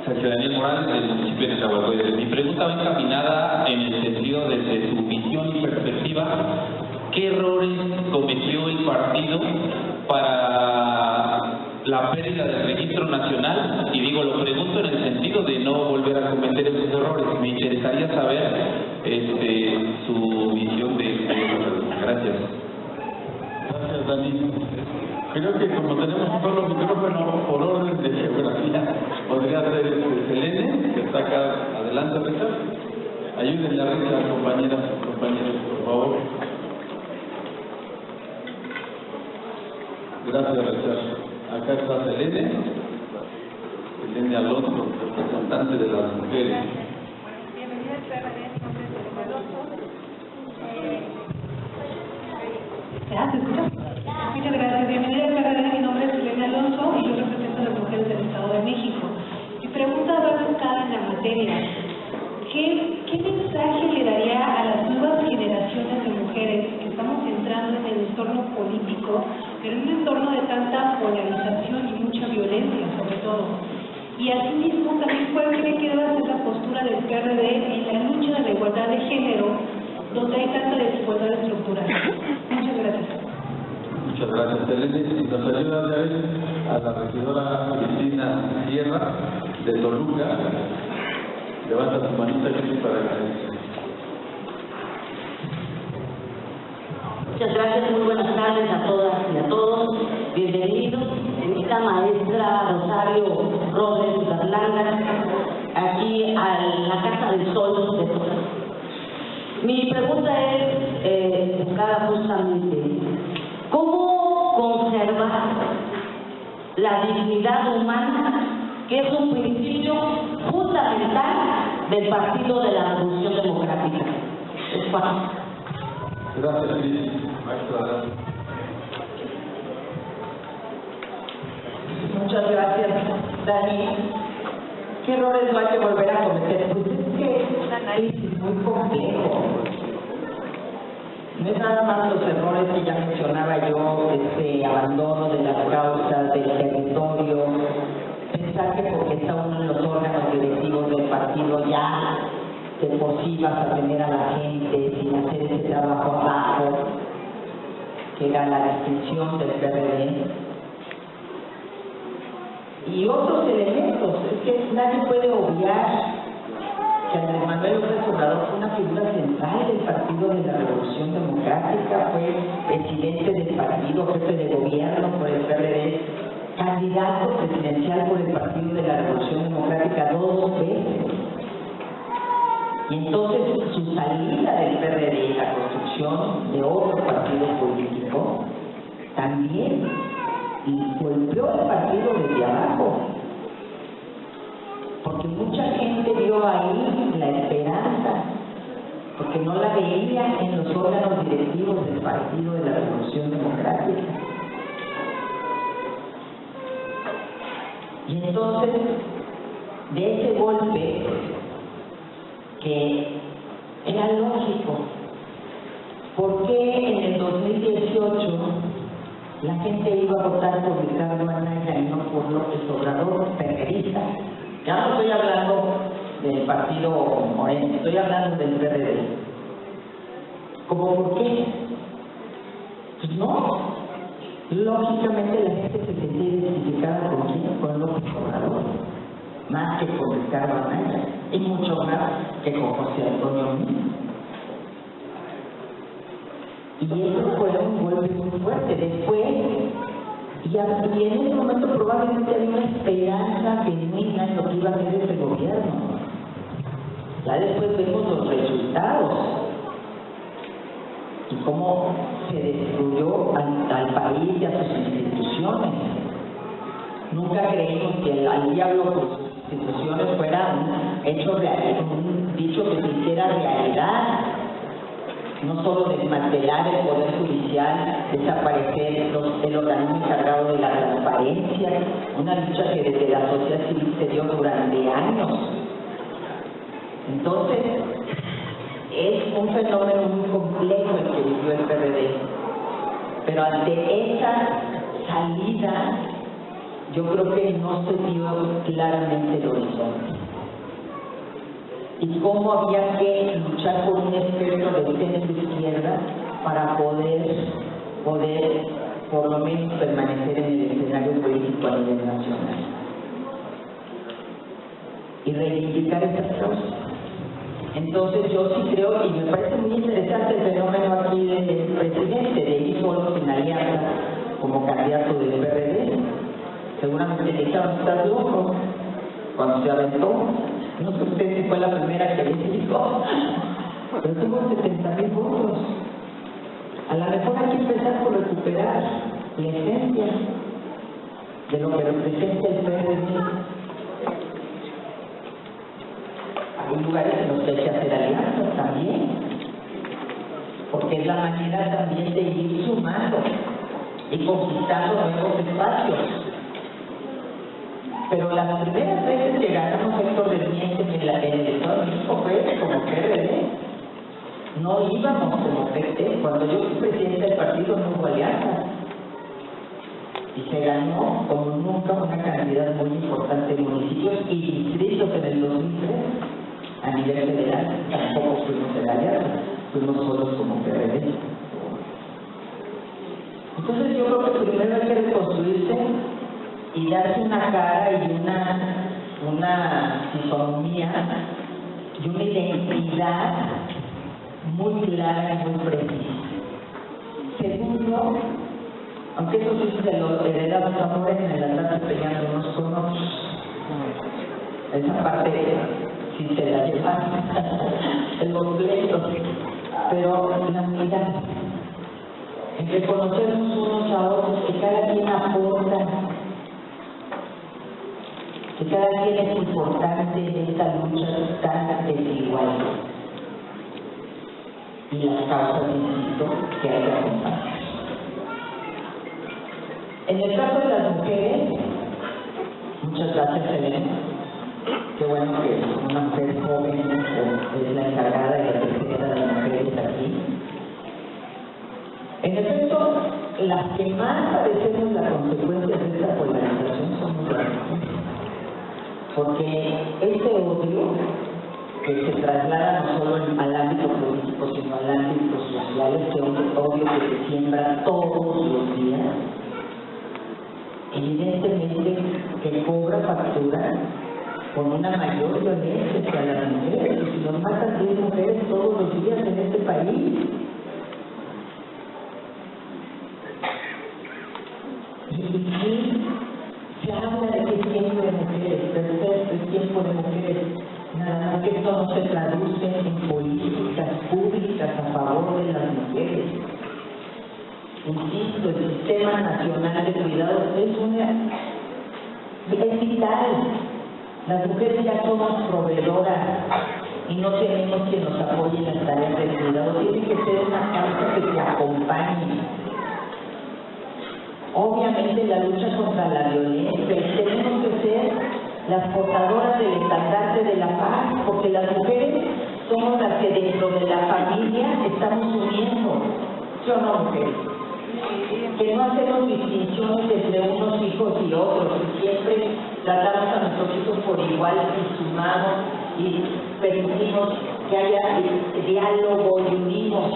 Sergio Daniel Morales, del municipio de Nezahualcóyotl. Mi pregunta va encaminada en el sentido desde su visión y perspectiva. ¿Qué errores cometió el partido para la pérdida del registro nacional? Y digo, lo pregunto en el sentido de no volver a cometer esos errores. Me interesaría saber su visión de esa pregunta. Gracias. Gracias, Dani. Creo que como tenemos un solo micrófono, por orden de geografía, podría ser Selene, que está acá adelante, Richard. Ayúdenle a Richard, compañeros, por favor. Gracias, Richard. Acá está Selene Alonso, representante de las mujeres. Bienvenida al PRD, mi nombre es Selene Alonso. Muchas gracias. Bienvenida al PRD, mi nombre es Selene Alonso y yo represento a las mujeres del Estado de México. Mi pregunta va enfocada en la materia. ¿Qué mensaje le daría a las nuevas generaciones de mujeres que estamos entrando en el entorno político, pero en un entorno de tanta polarización y mucha violencia, sobre todo? Y asimismo, también cuál cree que debe ser la postura del PRD en la lucha de la igualdad de género, donde hay tanta desigualdad estructural. Muchas gracias. Muchas gracias, Selene. Y nos ayuda a la regidora Cristina Sierra de Toluca. Levanta tu manita aquí para agradecer. Muchas gracias, muy buenas tardes a todas y a todos. Bienvenidos, señorita maestra Rosario Robles Berlanga, aquí a la Casa del Sol de Toluca. Mi pregunta es enfocada justamente, ¿cómo conservar la dignidad humana, que es un principio fundamental del Partido de la Revolución Democrática? Es fácil. Gracias, Cris. Maestra. Muchas gracias, Dani. ¿Qué errores no hay que volver a cometer? Pues es que es un análisis muy complejo. No es nada más los errores que ya mencionaba yo, abandono de las causas, del territorio, pensar que porque está uno en los órganos directivos del partido ya de por sí vas a tener a la gente sin hacer ese trabajo abajo, que era la distinción del PRD. Y otros elementos, es que nadie puede obviar que Andrés Manuel López Obrador fue una figura central del Partido de la Revolución Democrática, fue presidente del partido, jefe de gobierno por el PRD, candidato presidencial por el Partido de la Revolución Democrática 2 veces. Y entonces su salida del PRD y la construcción de otro partido político también golpeó el partido desde abajo, porque mucha gente vio ahí la esperanza, porque no la veía en los órganos directivos del Partido de la Revolución Democrática. Y entonces, de ese golpe, que era lógico, ¿por qué en el 2018 la gente iba a votar por Ricardo Anaya y no por López Obrador, perredista? Ya no estoy hablando del partido Moreno, estoy hablando del PRD. ¿Cómo por qué? Pues no. Lógicamente la gente se sentía identificada con quién, con López Obrador, más que con Ricardo Anaya, y mucho más que con José Antonio mismo. Y eso fue un golpe muy fuerte. Después, y en ese momento probablemente había una esperanza genuina en lo que iba a hacer ese gobierno. Ya después vemos los resultados y cómo se destruyó al país y a sus instituciones. Nunca creímos que el diablo con sus instituciones fuera un hecho real, un dicho que se hiciera realidad. no solo desmantelar el Poder Judicial, desaparecer el organismo encargado de la transparencia, una lucha que desde la sociedad civil se dio durante años. Entonces, es un fenómeno muy complejo el que vivió el PRD, pero ante esa salida, yo creo que no se vio claramente el horizonte. Y cómo había que luchar por un espectro de centro-izquierda para poder por lo menos permanecer en el escenario político a nivel nacional y reivindicar esas causas. Entonces yo sí creo, y me parece muy interesante el fenómeno aquí del presidente, de ir solo sin alianza como candidato del PRD. Seguramente le dijeron, estás loco, cuando se aventó. No sé usted si fue la primera que le dijo, pero tuvo 70,000 votos. A lo mejor hay que empezar por recuperar la esencia de lo que representa el PRD. Hay lugares en los que hay que hacer alianzas también, porque es la manera también de ir sumando y conquistando nuevos espacios. Pero las primeras veces que ganamos Héctor del Miente en el Estado de México fue como PRD. No íbamos como PT. Cuando yo fui presidente del partido no hubo alianza. Y se ganó como nunca una cantidad muy importante de municipios y distritos en el 2003 a nivel federal. Tampoco fuimos en alianza, fuimos solos como PRD. Entonces yo creo que primero hay que reconstruirse y darse una cara y una fisonomía y una identidad muy clara y muy precisa. Segundo, aunque eso sí se lo heredamos a Morena en la tarde peleando unos con otros, esa parte sí se la lleva el completo, pero la unidad, en reconocernos unos a otros, que cada quien aporta, que cada quien es importante en esta lucha tan desigual. Y las causas, insisto, que hay que acompañar. En el caso de las mujeres, muchas gracias, Elena. Qué bueno que una mujer joven es la encargada y la presidenta de las mujeres aquí. En efecto, las que más padecemos las consecuencias de esta polarización somos las mujeres. Porque este odio que se traslada no solo al ámbito político, sino al ámbito social, este odio que se siembra todos los días, evidentemente que cobra factura con una mayor violencia hacia las mujeres. Y si nos matan 10 mujeres todos los días en este país, y se habla de que es tiempo de mujeres, perfecto, es tiempo de mujeres. Nada más que esto no se traduce en políticas públicas a favor de las mujeres. Insisto, el Sistema Nacional de Cuidados es vital. Las mujeres ya somos proveedoras y no tenemos que nos apoyen en las tareas de cuidado. Tiene que ser una causa que te acompañe. Obviamente la lucha contra la violencia, tenemos que ser las portadoras del estandarte de la paz, porque las mujeres somos las que dentro de la familia estamos uniendo. ¿Sí o no, mujeres? Que no hacemos distinciones entre unos hijos y otros, y siempre tratamos a nuestros hijos por igual y sumamos y permitimos que haya diálogo y unimos.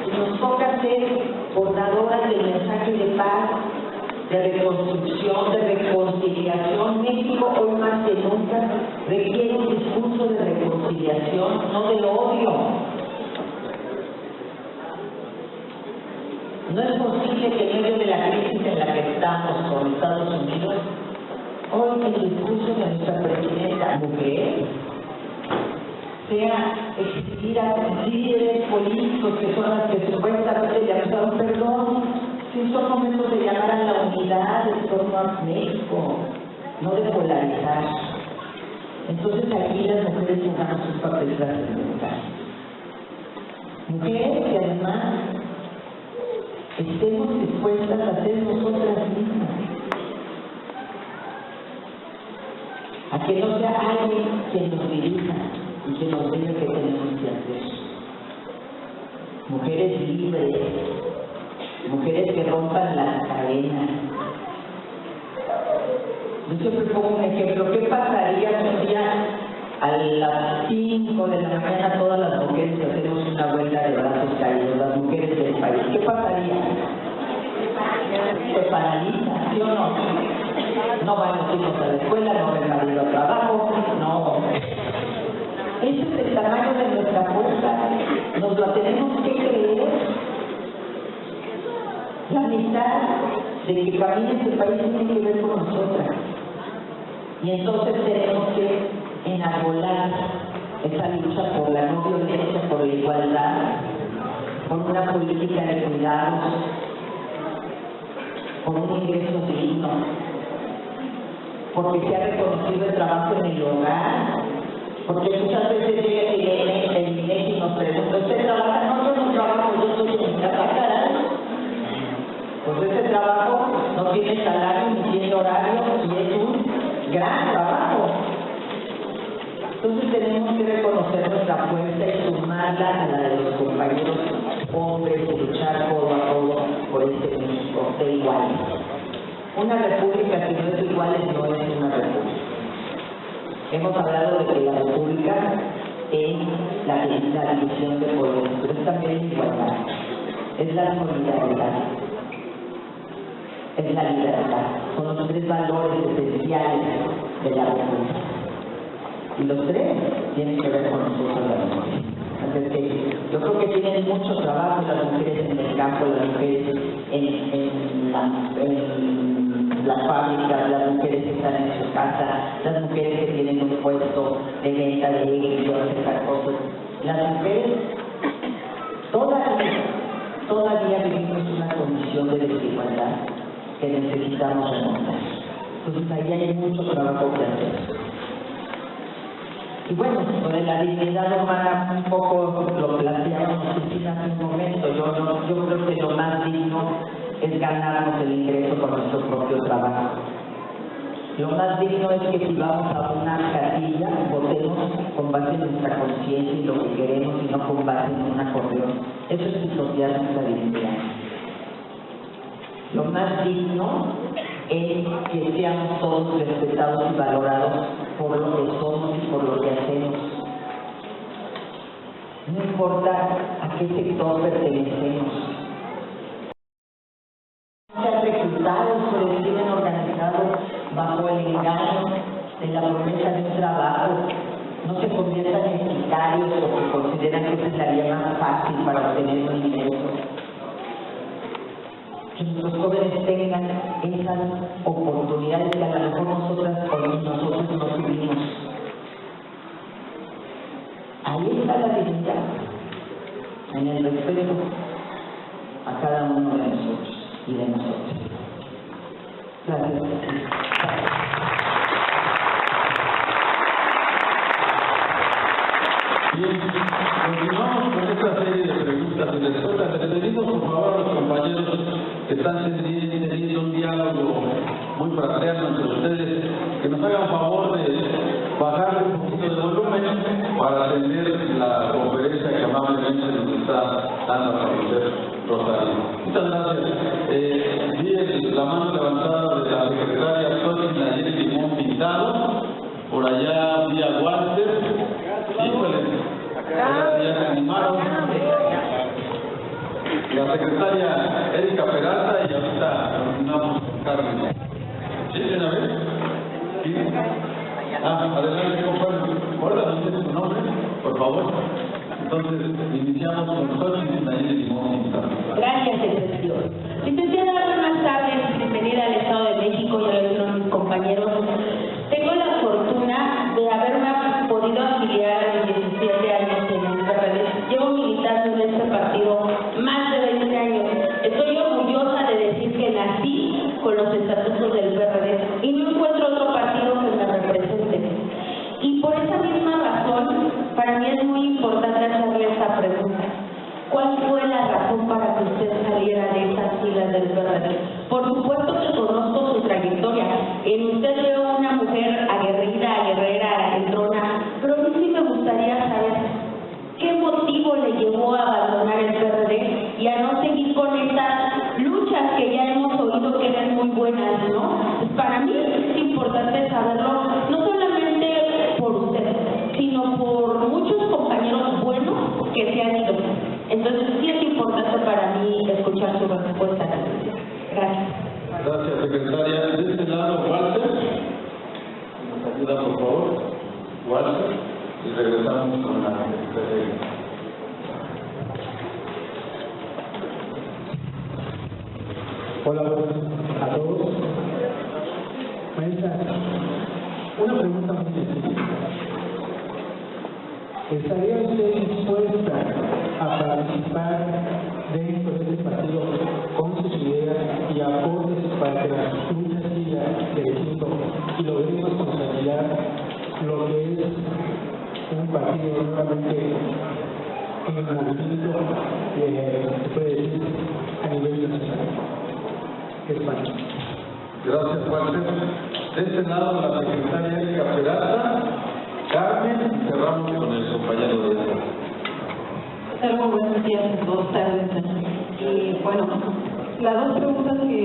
Y nos toca ser portadoras del mensaje de paz, de reconstrucción, de reconciliación. México hoy más que nunca requiere un discurso de reconciliación, no del odio. No es posible que en medio de la crisis en la que estamos con Estados Unidos, hoy el discurso de nuestra presidenta mujer sea exigir a líderes políticos que son las que supuestamente le han dado perdón, si son momentos de llamar a la unidad en torno a México, no de polarizar. Entonces aquí las mujeres jugamos un papel trascendental. Mujeres que además estemos dispuestas a ser nosotras mismas, a que no sea alguien quien nos dirija y que nos diga qué tenemos que hacer. Mujeres libres, mujeres que rompan las cadenas. Yo siempre pongo un ejemplo. ¿Qué pasaría si un día a las 5 de la mañana todas las mujeres hacemos una huelga de brazos caídos, las mujeres del país? ¿Qué pasaría? Se paraliza, ¿sí o no? No van los hijos a la escuela, no va el marido al trabajo, no. Ese es el tamaño de nuestra fuerza, nos la tenemos que creer. La mitad de que camine este país tiene que ver con nosotras. Y entonces tenemos que enarbolar esa lucha por la no violencia, por la igualdad, por una política de cuidados, por un ingreso digno, porque se ha reconocido el trabajo en el hogar, porque muchas veces llega el INEGI y nos pregunta: ¿usted trabaja? No, yo no trabajo, yo estoy en mi casa, caray. Pues ese trabajo no tiene salario ni tiene horario y es un gran trabajo. Entonces tenemos que reconocer nuestra fuerza y sumarla a la de los compañeros hombres y luchar codo a codo por este México de iguales. Una república que no es iguales no es una república. Hemos hablado de que la república es la división de poderes, pero es también igualdad, es la solidaridad, es la libertad. Son los tres valores esenciales de la república. Y los tres tienen que ver con nosotros las mujeres. Así que yo creo que tienen mucho trabajo las mujeres en el campo, las mujeres en las fábricas, las mujeres que están en su casa, las mujeres que tienen un puesto de venta de edificios, esas cosas. Las mujeres todavía vivimos una condición de desigualdad que necesitamos remontar. Entonces ahí hay mucho trabajo que hacer. Y bueno, lo de la dignidad humana un poco lo planteamos Cristina hace un momento. Yo creo que lo más digno es ganarnos el ingreso con nuestro propio trabajo. Lo más digno es que si vamos a una casilla, votemos con base en nuestra conciencia y lo que queremos y no con base en un acordeón. Eso es pisotear nuestra dignidad. Lo más digno es que seamos todos respetados y valorados por lo que somos y por lo que hacemos. No importa a qué sector pertenecemos. Sean reclutados, pero siguen organizados bajo el engaño de la promesa de un trabajo. No se conviertan en sicarios porque consideran que esa es la vía más fácil para obtener un ingreso. Que nuestros jóvenes tengan esas oportunidades que a lo mejor nosotros no tuvimos. Ahí está la dignidad, en el respeto a cada uno de nosotros y de nosotros. Gracias. Bien, continuamos con esta serie de preguntas y respuestas. Les pedimos por favor a los compañeros que están teniendo un diálogo muy fraterno entre ustedes, que nos hagan favor de bajarle un poquito de volumen para atender la conferencia que amablemente nos está dando a conocer Rosario. Muchas gracias. Vi la mano levantada de la secretaria Xochitl Nayeli Limón Pintado. Por allá vi a Walter. Híjole, ya se animaron. La secretaria Erika Peralta y ahorita terminamos con Carmen. ¿Sí? ¿Una vez? ¿Sí? Adelante, compadre. Ahora dice su nombre, por favor. Entonces, iniciamos con Xochitl Nayeli Limón Pintado. Gracias, secretario. Licenciada, buenas tardes. Bienvenida al Estado de México y a algunos de mis compañeros. Tengo la fortuna de haberme podido afiliar a los 17 años en el PRD. Llevo militando en este partido más de 20 años. Estoy orgullosa de decir que nací con los estatutos del PRD y no encuentro otro partido que me represente. Y por esa misma razón, para mí es muy importante hacerle esta pregunta. buenas, ¿no? Para mí es importante saberlo, no solamente por usted, sino por muchos compañeros buenos que se han ido. Entonces sí es importante para mí escuchar su respuesta. Gracias. Gracias, secretaria. De este lado, Walter. Nos ayuda, por favor. Walter. Y regresamos con la secretaria. Hola a todos. Maestra, una pregunta muy sencilla. ¿Estaría usted dispuesta a participar dentro de este partido con sus ideas y aportes para que las luchas sigan creciendo y logremos consolidar lo que es un partido nuevamente en el movimiento, se puede decir, a nivel nacional? España. Gracias, Walter. De este lado, la secretaria Erika Peralta, Carmen, y cerramos con el compañero de ella. Muy buenos días a todos. Bueno, las dos preguntas que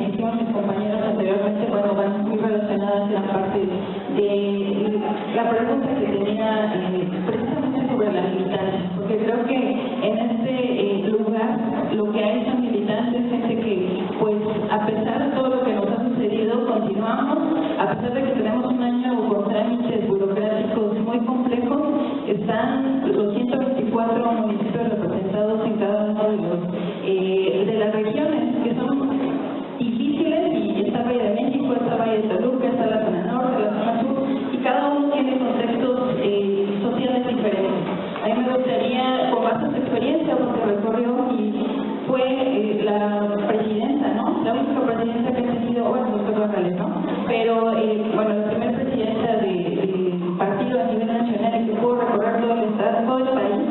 hicieron mis compañeros anteriormente, bueno, van muy relacionadas en la parte de la pregunta que tenía precisamente sobre la militancia, porque creo que en este lugar lo que hay son militantes, gente que, pues, a pesar de todo lo que nos ha sucedido, continuamos, a pesar de que tenemos un año con trámites burocráticos muy complejos, están los 124 municipios representados en cada uno de las regiones, que son difíciles, y está Valle de México, está Valle de Toluca, está la zona norte, la zona sur, y cada uno tiene contextos sociales diferentes. A mí me gustaría, con base en su experiencia, porque recorrió y fue la presidenta, ¿no? La única presidenta que ha tenido, bueno, doctor Barrales, ¿no? Pero, bueno, la primera presidenta del partido a nivel nacional, que pudo recorrer todo el estado, todo el país,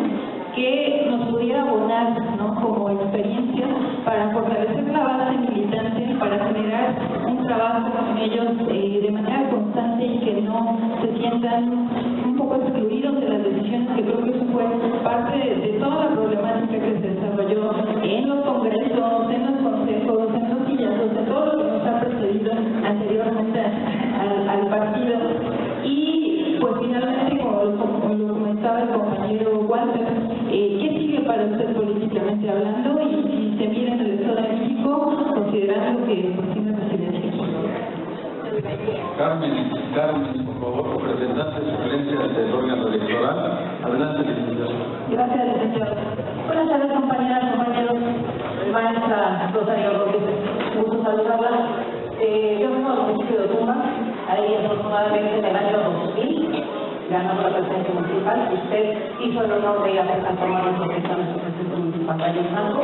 que nos pudiera abonar, ¿no?, como experiencia para fortalecer la base militante, para generar un trabajo con ellos de manera constante y que no se sientan un poco excluidos de las decisiones, que creo que eso fue parte de toda la problemática que se desarrolló en los congresos, en los consejos, en los sillazos, de todo lo que nos ha precedido anteriormente al partido. Y pues finalmente, como lo comentaba el compañero Walter, ¿qué sigue para usted políticamente hablando? Y si se mira en el Estado de México, considerando que pues tiene residencia. Carmen, por favor, representante de sugerencias del órgano electoral. Adelante, licenciada. Gracias, licenciado. Buenas tardes, compañeras, compañeros. Maestra Rosario Rodríguez, gusto saludarla. Yo vengo del municipio de Tumba, ahí afortunadamente en el año 2000 ganamos la presidencia municipal. Usted hizo el honor de ir a transformar nuestro presidente municipal, Rayo Franco,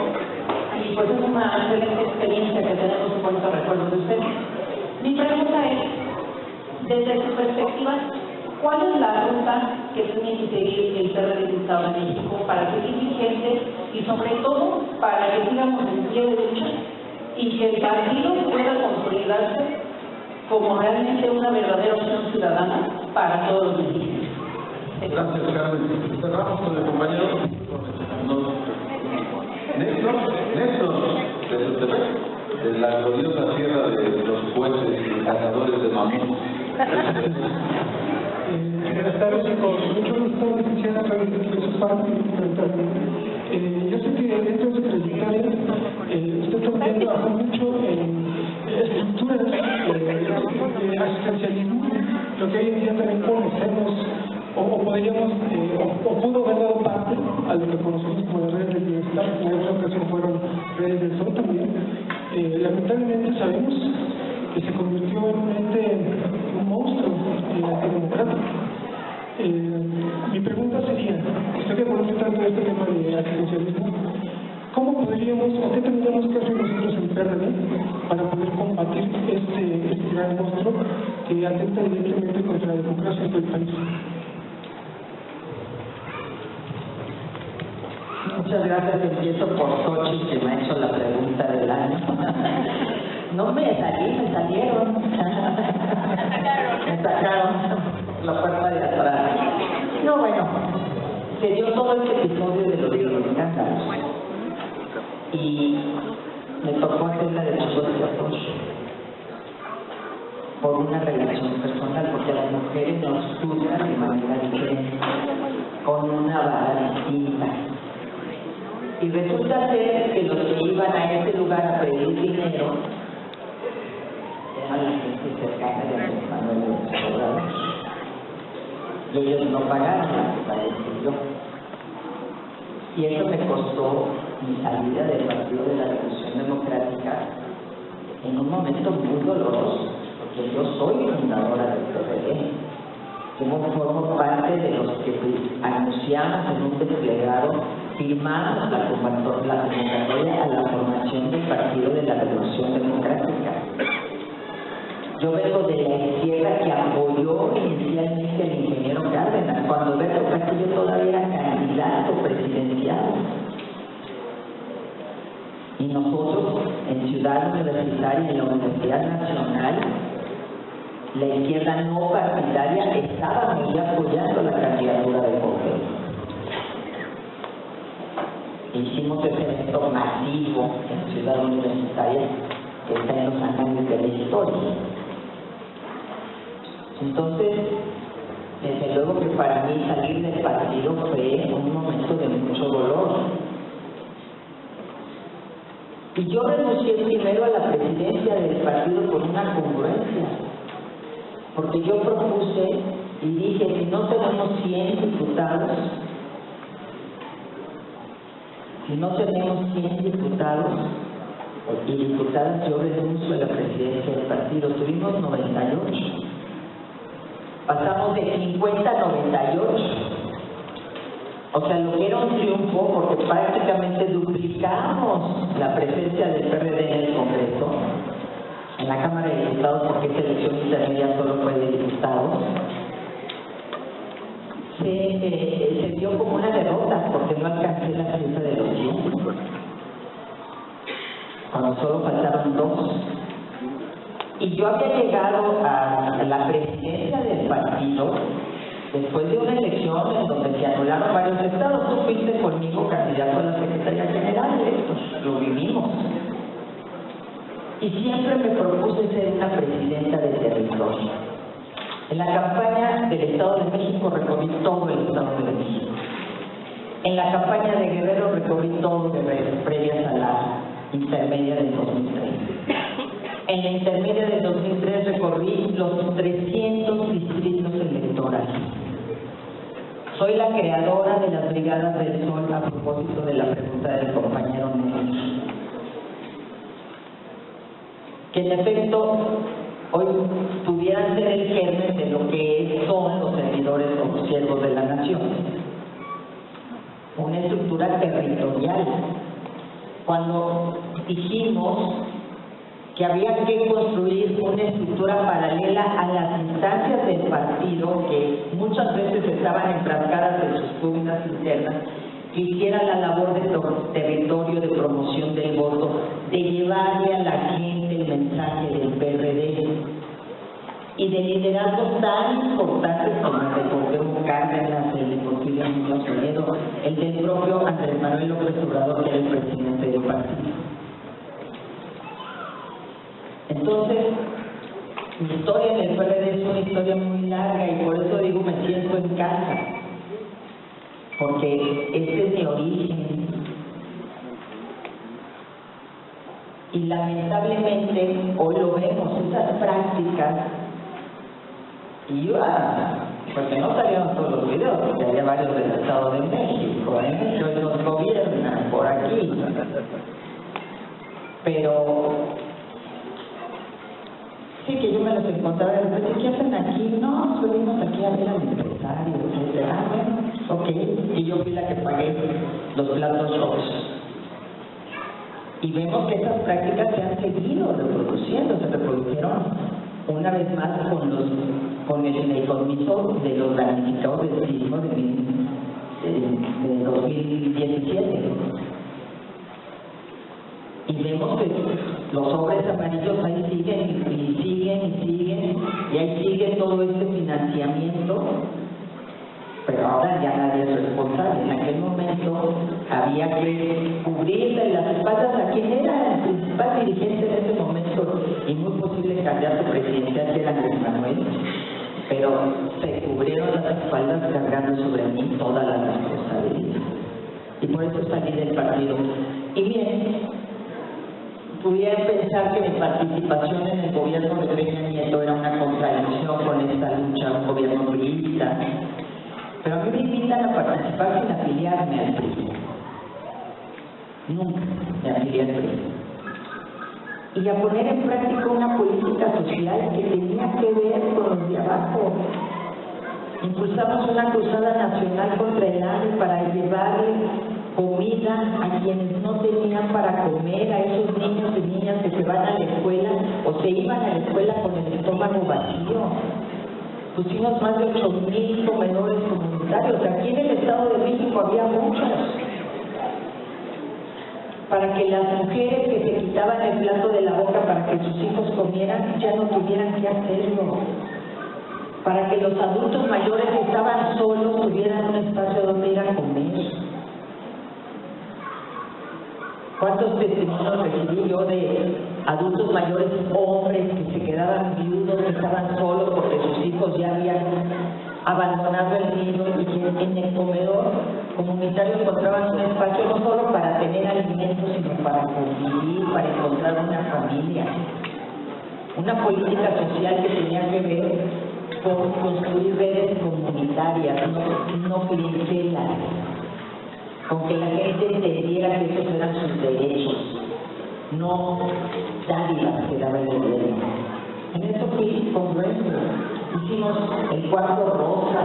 y pues es una excelente experiencia que tenemos y buenos recuerdos de usted. Mi pregunta es, desde su perspectiva, ¿cuál es la ruta que tiene que seguir el PRD del Estado de México para seguir vigente y sobre todo para que sigamos en pie de lucha y que el partido pueda consolidarse como realmente una verdadera opción ciudadana para todos los mexicanos? Gracias, Carmen. Cerramos con el compañero Néstor, de Sultepec, de la gloriosa tierra de los jueces y cazadores de mamut. Buenas tardes, con mucho gusto, licenciada, a través de su parte. Yo sé que dentro de su trayectoria usted también trabajó mucho en estructuras de asistencialismo, lo que hoy en día también conocemos o podríamos, o pudo haber dado parte a lo que conocemos como las redes del bienestar, que en otra ocasión fueron redes del sol también. Lamentablemente sabemos que se convirtió en un monstruo antidemocrático. Mi pregunta sería, usted que conoce tanto este tema de asistencialismo, ¿cómo podríamos, o qué tendríamos que hacer nosotros en PRD para poder combatir este gran monstruo que atenta directamente contra la democracia del país? Muchas gracias. Empiezo por Xochitl, que me ha hecho la pregunta del año. No me salieron. Me sacaron la puerta de atrás. No, bueno, se dio todo este episodio de los escándalos. Y me tocó hacer la de Chico de Zapos. por una relación personal, porque las mujeres nos juzgan de manera diferente, con una vara distinta. Y resulta ser que los que iban a ese lugar a pedir dinero eran la gente cercana de Andrés Manuel López Obrador. Y ellos no pagaron la que padecí yo. Y eso me costó mi salida del Partido de la Revolución Democrática en un momento muy doloroso, porque yo soy fundadora del PRD. Yo formo parte de los que anunciamos en un desplegado, firmamos la convocatoria a la formación del Partido de la Revolución Democrática. Yo vengo de la izquierda que apoyó inicialmente al ingeniero Cárdenas, cuando Alberto Castillo todavía era candidato presidencial. Y nosotros, en Ciudad Universitaria, en la Universidad Nacional, la izquierda no partidaria estaba muy apoyando la candidatura de Jorge. Hicimos ese evento masivo en Ciudad Universitaria que está en los anales de la historia. Entonces, desde luego que para mí salir del partido fue un momento de mucho dolor. Y yo renuncié primero a la presidencia del partido por una congruencia, porque yo propuse y dije, si no tenemos 100 diputados, y diputadas, yo renuncio a la presidencia del partido. Tuvimos 98. Pasamos de 50 a 98. O sea, lo que era un triunfo, porque prácticamente duplicamos la presencia del PRD en el Congreso, en la Cámara de Diputados, porque esta elección intermedia solo fue de diputados. Se dio como una derrota, porque no alcancé la cifra de los 100, cuando solo faltaron 2. Y yo había llegado a la presidencia del partido después de una elección en donde se anularon varios estados. Tú fuiste conmigo candidato a la Secretaría General, lo vivimos. Y siempre me propuse ser una presidenta de territorio. En la campaña del Estado de México recorrí todo el Estado de México. En la campaña de Guerrero recorrí todo Guerrero, previas a la intermedia del 2003. En la intermedia del 2003 recorrí los 300 distritos electorales. Soy la creadora de las Brigadas del Sol, a propósito de la pregunta del compañero Núñez. Que en efecto hoy pudieran ser el germen de lo que son los servidores o siervos de la nación. Una estructura territorial. Cuando dijimos que había que construir una estructura paralela a las instancias del partido, que muchas veces estaban enfrascadas en sus pugnas internas, que hiciera la labor de territorio, de promoción del voto, de llevarle a la gente el mensaje del PRD y de liderazgos tan importantes como el de Cuauhtémoc Cárdenas, el de Porfirio Muñoz Ledo, el del propio Andrés Manuel López Obrador, que era el presidente del partido. Entonces, mi historia en el PRD es una historia muy larga y por eso digo me siento en casa, porque este es mi origen. Y lamentablemente hoy lo vemos, esas prácticas, y yo, porque no salieron todos los videos, porque había varios del Estado de México, ellos nos gobiernan por aquí, pero sí que yo me los encontraba de repente, ¿qué hacen aquí? No, venimos aquí a ver al empresario, etc. Bueno, ok, y yo fui la que pagué los platos rojos. Y vemos que esas prácticas se han seguido reproduciendo, se reprodujeron una vez más con el fideicomiso de los damnificados del sismo de 2017. Y vemos que los sobres amarillos ahí siguen y siguen y siguen, y ahí sigue todo este financiamiento, pero ahora ya nadie es responsable. En aquel momento había que cubrirle las espaldas a quien era el principal dirigente en ese momento y muy posible candidato presidencial, que era Andrés Manuel, pero se cubrieron las espaldas cargando sobre mí toda la responsabilidad. Y por eso salí del partido. Y bien, pudieran pensar que mi participación en el gobierno de Peña Nieto era una contradicción con esta lucha, un gobierno priista. Pero a mí me invitan a participar sin afiliarme al PRI. Nunca me afilié al PRI. Y a poner en práctica una política social que tenía que ver con los de abajo. Impulsamos una cruzada nacional contra el hambre para llevarle comida a quienes no tenían para comer, a esos niños y niñas que se van a la escuela o se iban a la escuela con el estómago vacío. Pusimos más de 8,000 comedores comunitarios. Aquí en el Estado de México había muchos. Para que las mujeres que se quitaban el plato de la boca para que sus hijos comieran ya no tuvieran que hacerlo. Para que los adultos mayores que estaban solos tuvieran un espacio donde ir a comer. ¿Cuántos testimonios recibí yo de adultos mayores, hombres que se quedaban viudos, que estaban solos porque sus hijos ya habían abandonado el nido y que en el comedor comunitario encontraban un espacio no solo para tener alimentos, sino para convivir, para encontrar una familia? Una política social que tenía que ver con construir redes comunitarias, no clientelas, con que la gente entendiera que esos eran sus derechos, no dádivas que daba el gobierno. En eso fui congruente. Hicimos el cuarto rosa,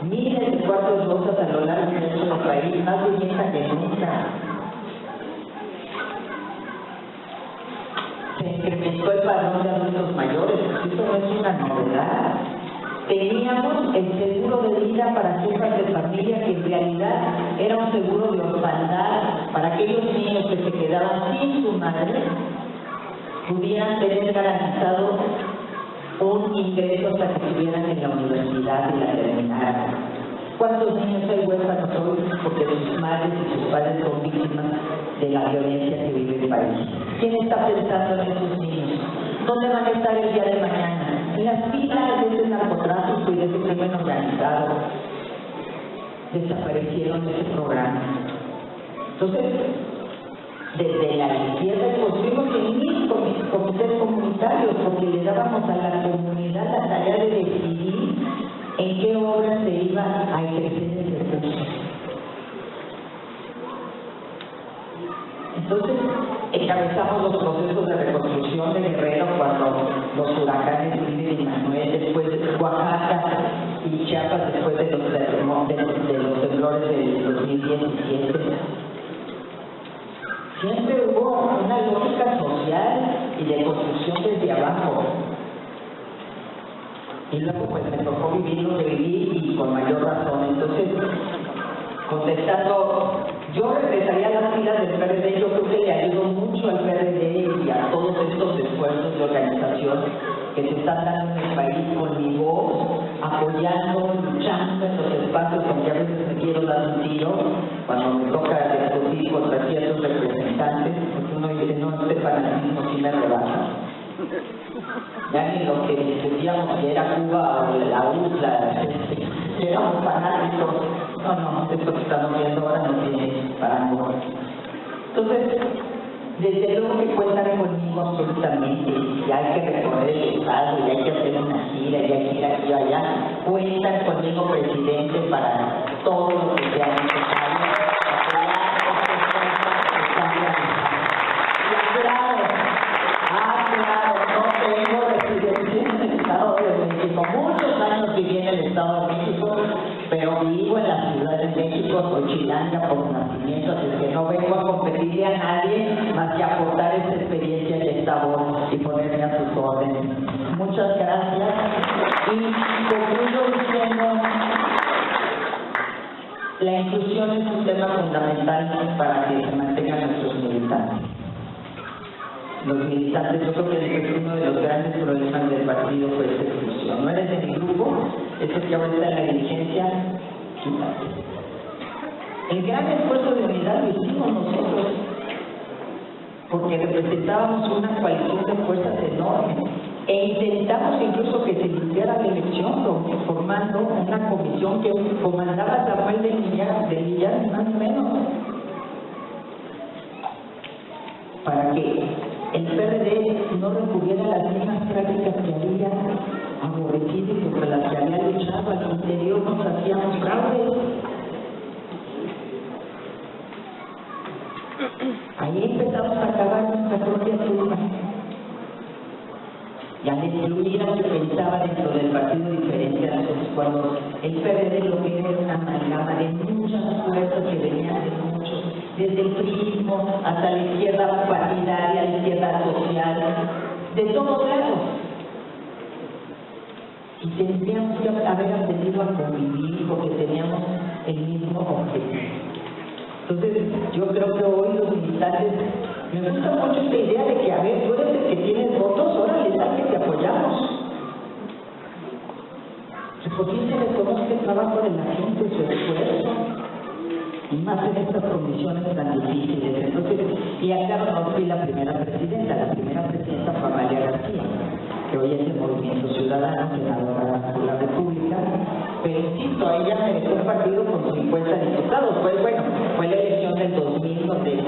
miles de cuartos rosas a lo largo de nuestro país, más belleza que nunca. Se incrementó el padrón de adultos mayores, pues eso no es una novedad. Teníamos el seguro de vida para jefas de familia, que en realidad era un seguro de orfandad para aquellos niños que se quedaban sin su madre, pudieran tener garantizado un ingreso hasta que estuvieran en la universidad y la terminaran. ¿Cuántos niños hay huérfanos hoy porque sus madres y sus padres son víctimas de la violencia que vive el país? ¿Quién está pensando en esos niños? ¿Dónde van a estar el día de mañana? En las filas de ese narcotráfico y de ese crimen organizado. Desaparecieron de ese programa. Entonces, desde la izquierda construimos en 1,000 comités comunitarios porque le dábamos a la comunidad la tarea de decidir en qué obras se iba a ejercer ese recurso. Entonces, encabezamos los procesos de reconstrucción de Guerrero cuando los huracanes Uribe y Manuel, después de Oaxaca y Chiapas, después de los temblores del 2017. Siempre hubo una lógica social y de construcción desde abajo. Y luego pues me tocó vivir lo que viví y con mayor razón. Entonces, contestando, yo regresaría a las filas del PRD. Yo creo que le ayudo mucho al PRD y a todos estos esfuerzos de organización que se están dando en el país con mi voz, apoyando, luchando en los espacios donde a veces me quiero dar un tiro, cuando me toca discutir contra ciertos representantes, porque uno dice, no, este fanatismo sí me rebaja. Ya ni lo que discutíamos que era Cuba o la USLA, que éramos fanáticos. No, esto que estamos viendo ahora no tiene parangón. Entonces, desde luego que cuentan conmigo absolutamente, y hay que recorrer el estado, y hay que hacer una gira, y hay que ir aquí y allá. Cuentan conmigo, presidente, para todo lo que sea necesario, apoyar estos esfuerzos que están realizando. Y claro, no tengo residencia en el Estado de México. Muchos años viví en el Estado de México, pero vivo en la Ciudad de México, soy chilanga por nacimiento, así que no vengo a competirle a nadie más que aportar esta experiencia y esta voz y ponerme a sus órdenes. Muchas gracias y concluyo diciendo, la inclusión es un tema fundamental para que se mantengan nuestros militantes. Los militantes, yo creo que uno de los grandes problemas del partido fue esta exclusión. No eres de mi grupo, eso que ahora está en la dirigencia, quítate. El gran esfuerzo de unidad lo hicimos nosotros, porque representábamos una coalición de fuerzas enormes. intentamos incluso que se iniciara la elección, formando una comisión que comandaba Samuel de Millar, más o menos, para que el PRD no recurriera a las mismas prácticas que había aborrecido y contra las que había luchado. Al interior nos hacíamos fraudes. Ahí empezamos a acabar nuestra propia tumba. Y al incluir a que pensaba dentro del partido diferente a nosotros, cuando el PRD lo que era una amalgama de muchas fuerzas que venían de muchos, desde el prismo hasta la izquierda partidaria, la izquierda social, de todos lados. Y tendríamos que haber aprendido a convivir porque teníamos el mismo objetivo. Entonces, yo creo que hoy los militantes, me gusta mucho esta idea de que, a ver, tú eres el que tienes votos, órale, tal que te apoyamos. Que por fin se reconozca el trabajo de la gente, su esfuerzo, y más en estas condiciones tan difíciles. Entonces, y acá no fui la primera presidenta fue Amalia García, que hoy es el Movimiento Ciudadano, senadora de la República, pero insisto, ella mereció un partido con 50 diputados. Pues bueno, fue la elección del 2000 donde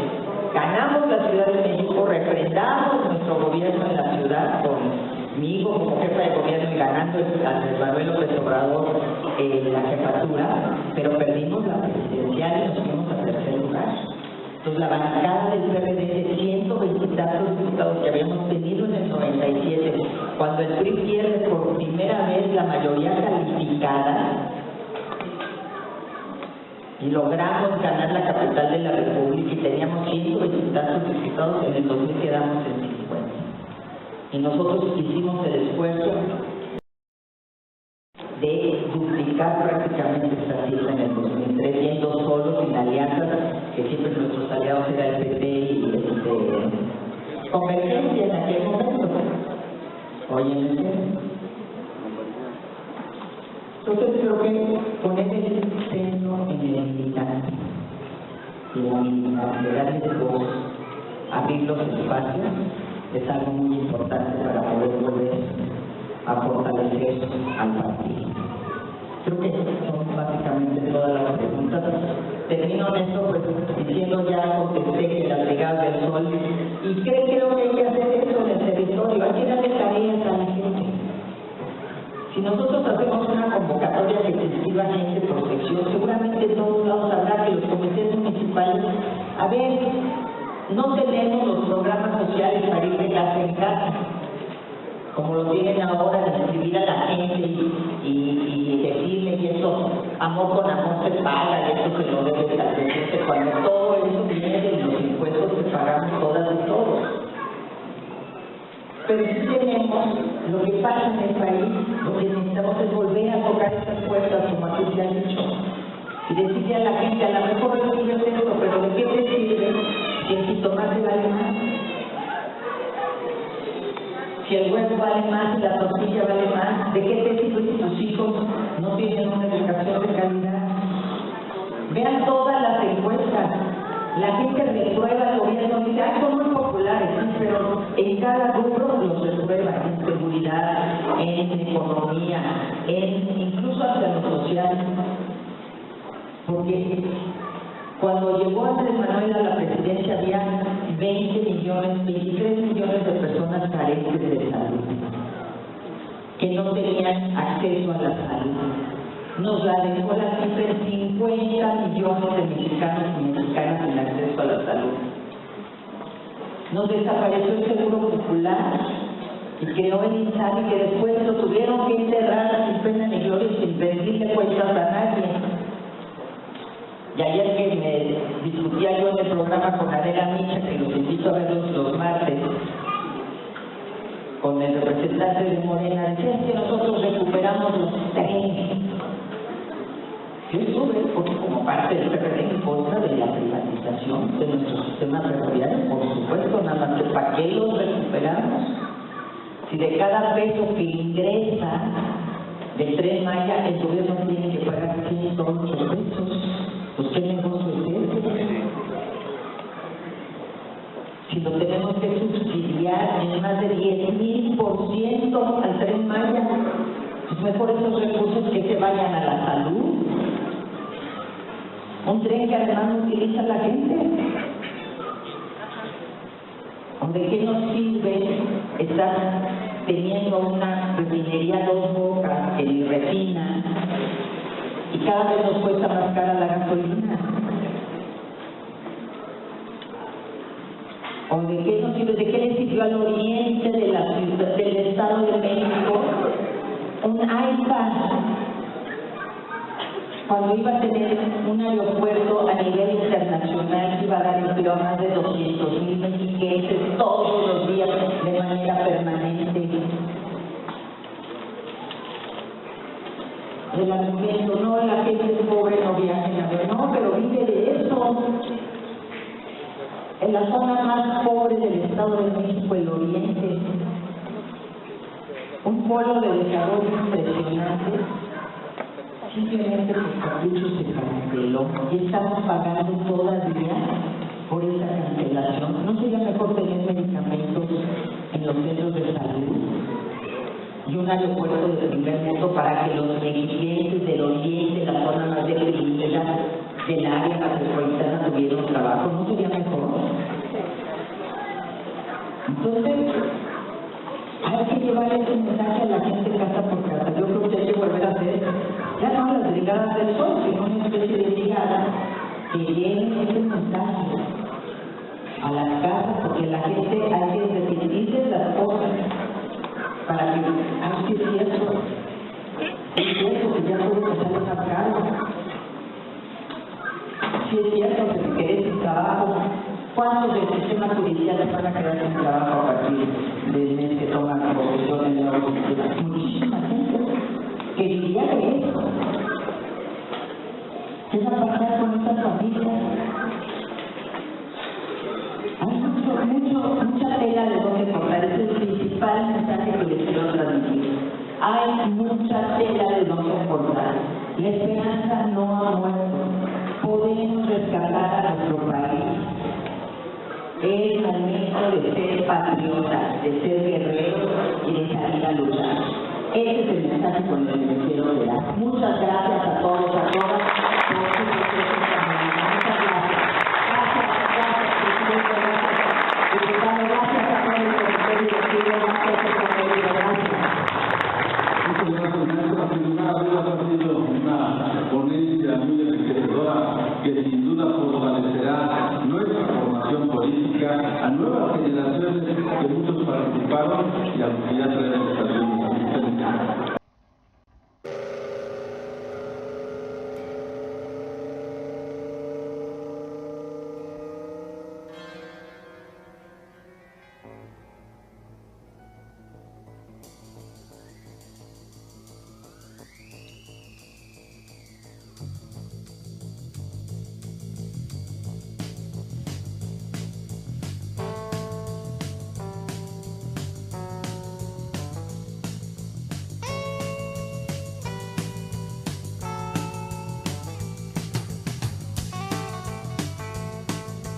ganamos la Ciudad de México, refrendamos nuestro gobierno en la ciudad conmigo como jefa de gobierno y ganando a Andrés Manuel López Obrador la jefatura, pero perdimos la presidencial y nos fuimos a tercer lugar. Entonces la bancada del PRD de 120 diputados que habíamos tenido en el 97, cuando el PRI pierde por primera vez la mayoría calificada y logramos ganar la capital de la República y teníamos 120 diputados, en el 2000 quedamos en 50. Y nosotros hicimos el esfuerzo de duplicar prácticamente esta cifra en el 2003, yendo solos, sin alianzas, que siempre nuestros aliados eran el PP y Convergencia en aquel momento. Óyeme. Entonces creo que poner el centro en el militante, darle voz, abrir los espacios, es algo muy importante para poder volver a fortalecer al partido. Creo que son básicamente todas las preguntas. Termino en esto pues diciendo, ya contesté que las brigadas del sol, y creo que hay que hacer eso en el territorio, hay que darle tareas a la gente. Si nosotros hacemos una convocatoria que se inscriba gente por sección, seguramente todos vamos a hablar que los comités municipales, a ver, no tenemos los programas sociales para ir de casa en casa, como lo tienen ahora, de escribir a la gente y decirle que esto, amor con amor se paga, y esto se lo debe de la gente, cuando todo eso viene de los impuestos que pagamos todas y todos. Pero si tenemos lo que pasa en el país, lo que necesitamos es volver a tocar estas puertas, como aquí se ha dicho, y decirle a la gente, a lo mejor recibes esto, pero ¿de qué te sirve si el jitomate vale más? Si el huevo vale más y la tortilla vale más, ¿de qué te sirve si tus hijos no tienen una educación de calidad? Vean todas las encuestas. La gente reprueba el gobierno, dice, son muy populares, sí, pero en cada rubro los reprueba, en seguridad, en economía, incluso hasta lo social. Porque cuando llegó Andrés Manuel a la presidencia había 23 millones de personas carentes de salud, que no tenían acceso a la salud. Nos la dejó la cifra en 50 millones de mexicanos y mexicanas sin acceso a la salud. Nos desapareció el Seguro Popular y creó el INSABI, que después lo tuvieron que enterrar sin pena ni gloria y sin pedirle cuentas a nadie. Y ayer que me discutía yo en el programa con Adela Micha, que los invito a verlos los martes, con el representante de Morena, decía que nosotros recuperamos los trenes. Yo estuve como parte del PRD en contra de la privatización de nuestro sistema ferroviario, por supuesto, nada más que ¿para qué los recuperamos? Si de cada peso que ingresa del Tren Maya el gobierno tiene que pagar 108 pesos, pues ¿qué negocio es ese? Si lo tenemos que subsidiar en más de 10,000%, 20% al Tren Maya. Pues mejor esos recursos que se vayan a la salud. Un tren que además no utiliza la gente. ¿De qué nos sirve estar teniendo una refinería Dos Bocas en mi refina y cada vez nos cuesta más cara la gasolina? ¿O de qué nos sirve? ¿De qué le sirvió al oriente de la ciudad, del Estado de México un iPad cuando iba a tener un aeropuerto a nivel internacional que iba a dar empleo a más de 200,000 mexiquenses todos los días de manera permanente? El argumento, no, la gente pobre no viaja, no, pero vive de eso. En la zona más pobre del Estado de México, el oriente, un polo de desarrollo impresionante, simplemente por capricho se canceló y estamos pagando todavía por esa cancelación. ¿No sería mejor tener medicamentos en los centros de salud y un aeropuerto de primer mundo para que los mexiquenses del oriente, la zona más deprimida del área metropolitana, tuvieran trabajo? ¿No sería mejor? Entonces, hay que llevar ese mensaje a la gente casa por casa. Yo creo que hay que volver a hacer, ya no las brigadas del sol, sino una especie de brigada que lleve ese mensaje a las casas, porque la gente hay que repetirse las cosas para que, sí es cierto que ya puede empezar a sacar. Sí es cierto que se quede sin trabajo. ¿Cuántos del sistema judicial se van a quedar sin trabajo a partir del mes que toman posesión en la universidad? Muchísima gente que diría de eso. ¿Qué va a pasar con estas familias? Hay mucha tela de donde cortar. Es el principal mensaje que les quiero transmitir. Hay mucha tela de donde cortar. La esperanza no ha muerto. Podemos rescatar a nuestro país. Es momento de ser patriotas, de ser guerreros y de salir a luchar. Ese es el mensaje con el que me quiero quedar. Muchas gracias a todos, a todas, por su presencia. Muchas gracias. Gracias, presidente, gracias, diputado, gracias a todo el comité directivo, gracias, secretario, gracias. Muchas gracias, maestro. Ha sido una ponencia muy enriquecedora que sin duda fortalecerá nuestra formación política a nuevas generaciones que muchos participaron y a los que ya traemos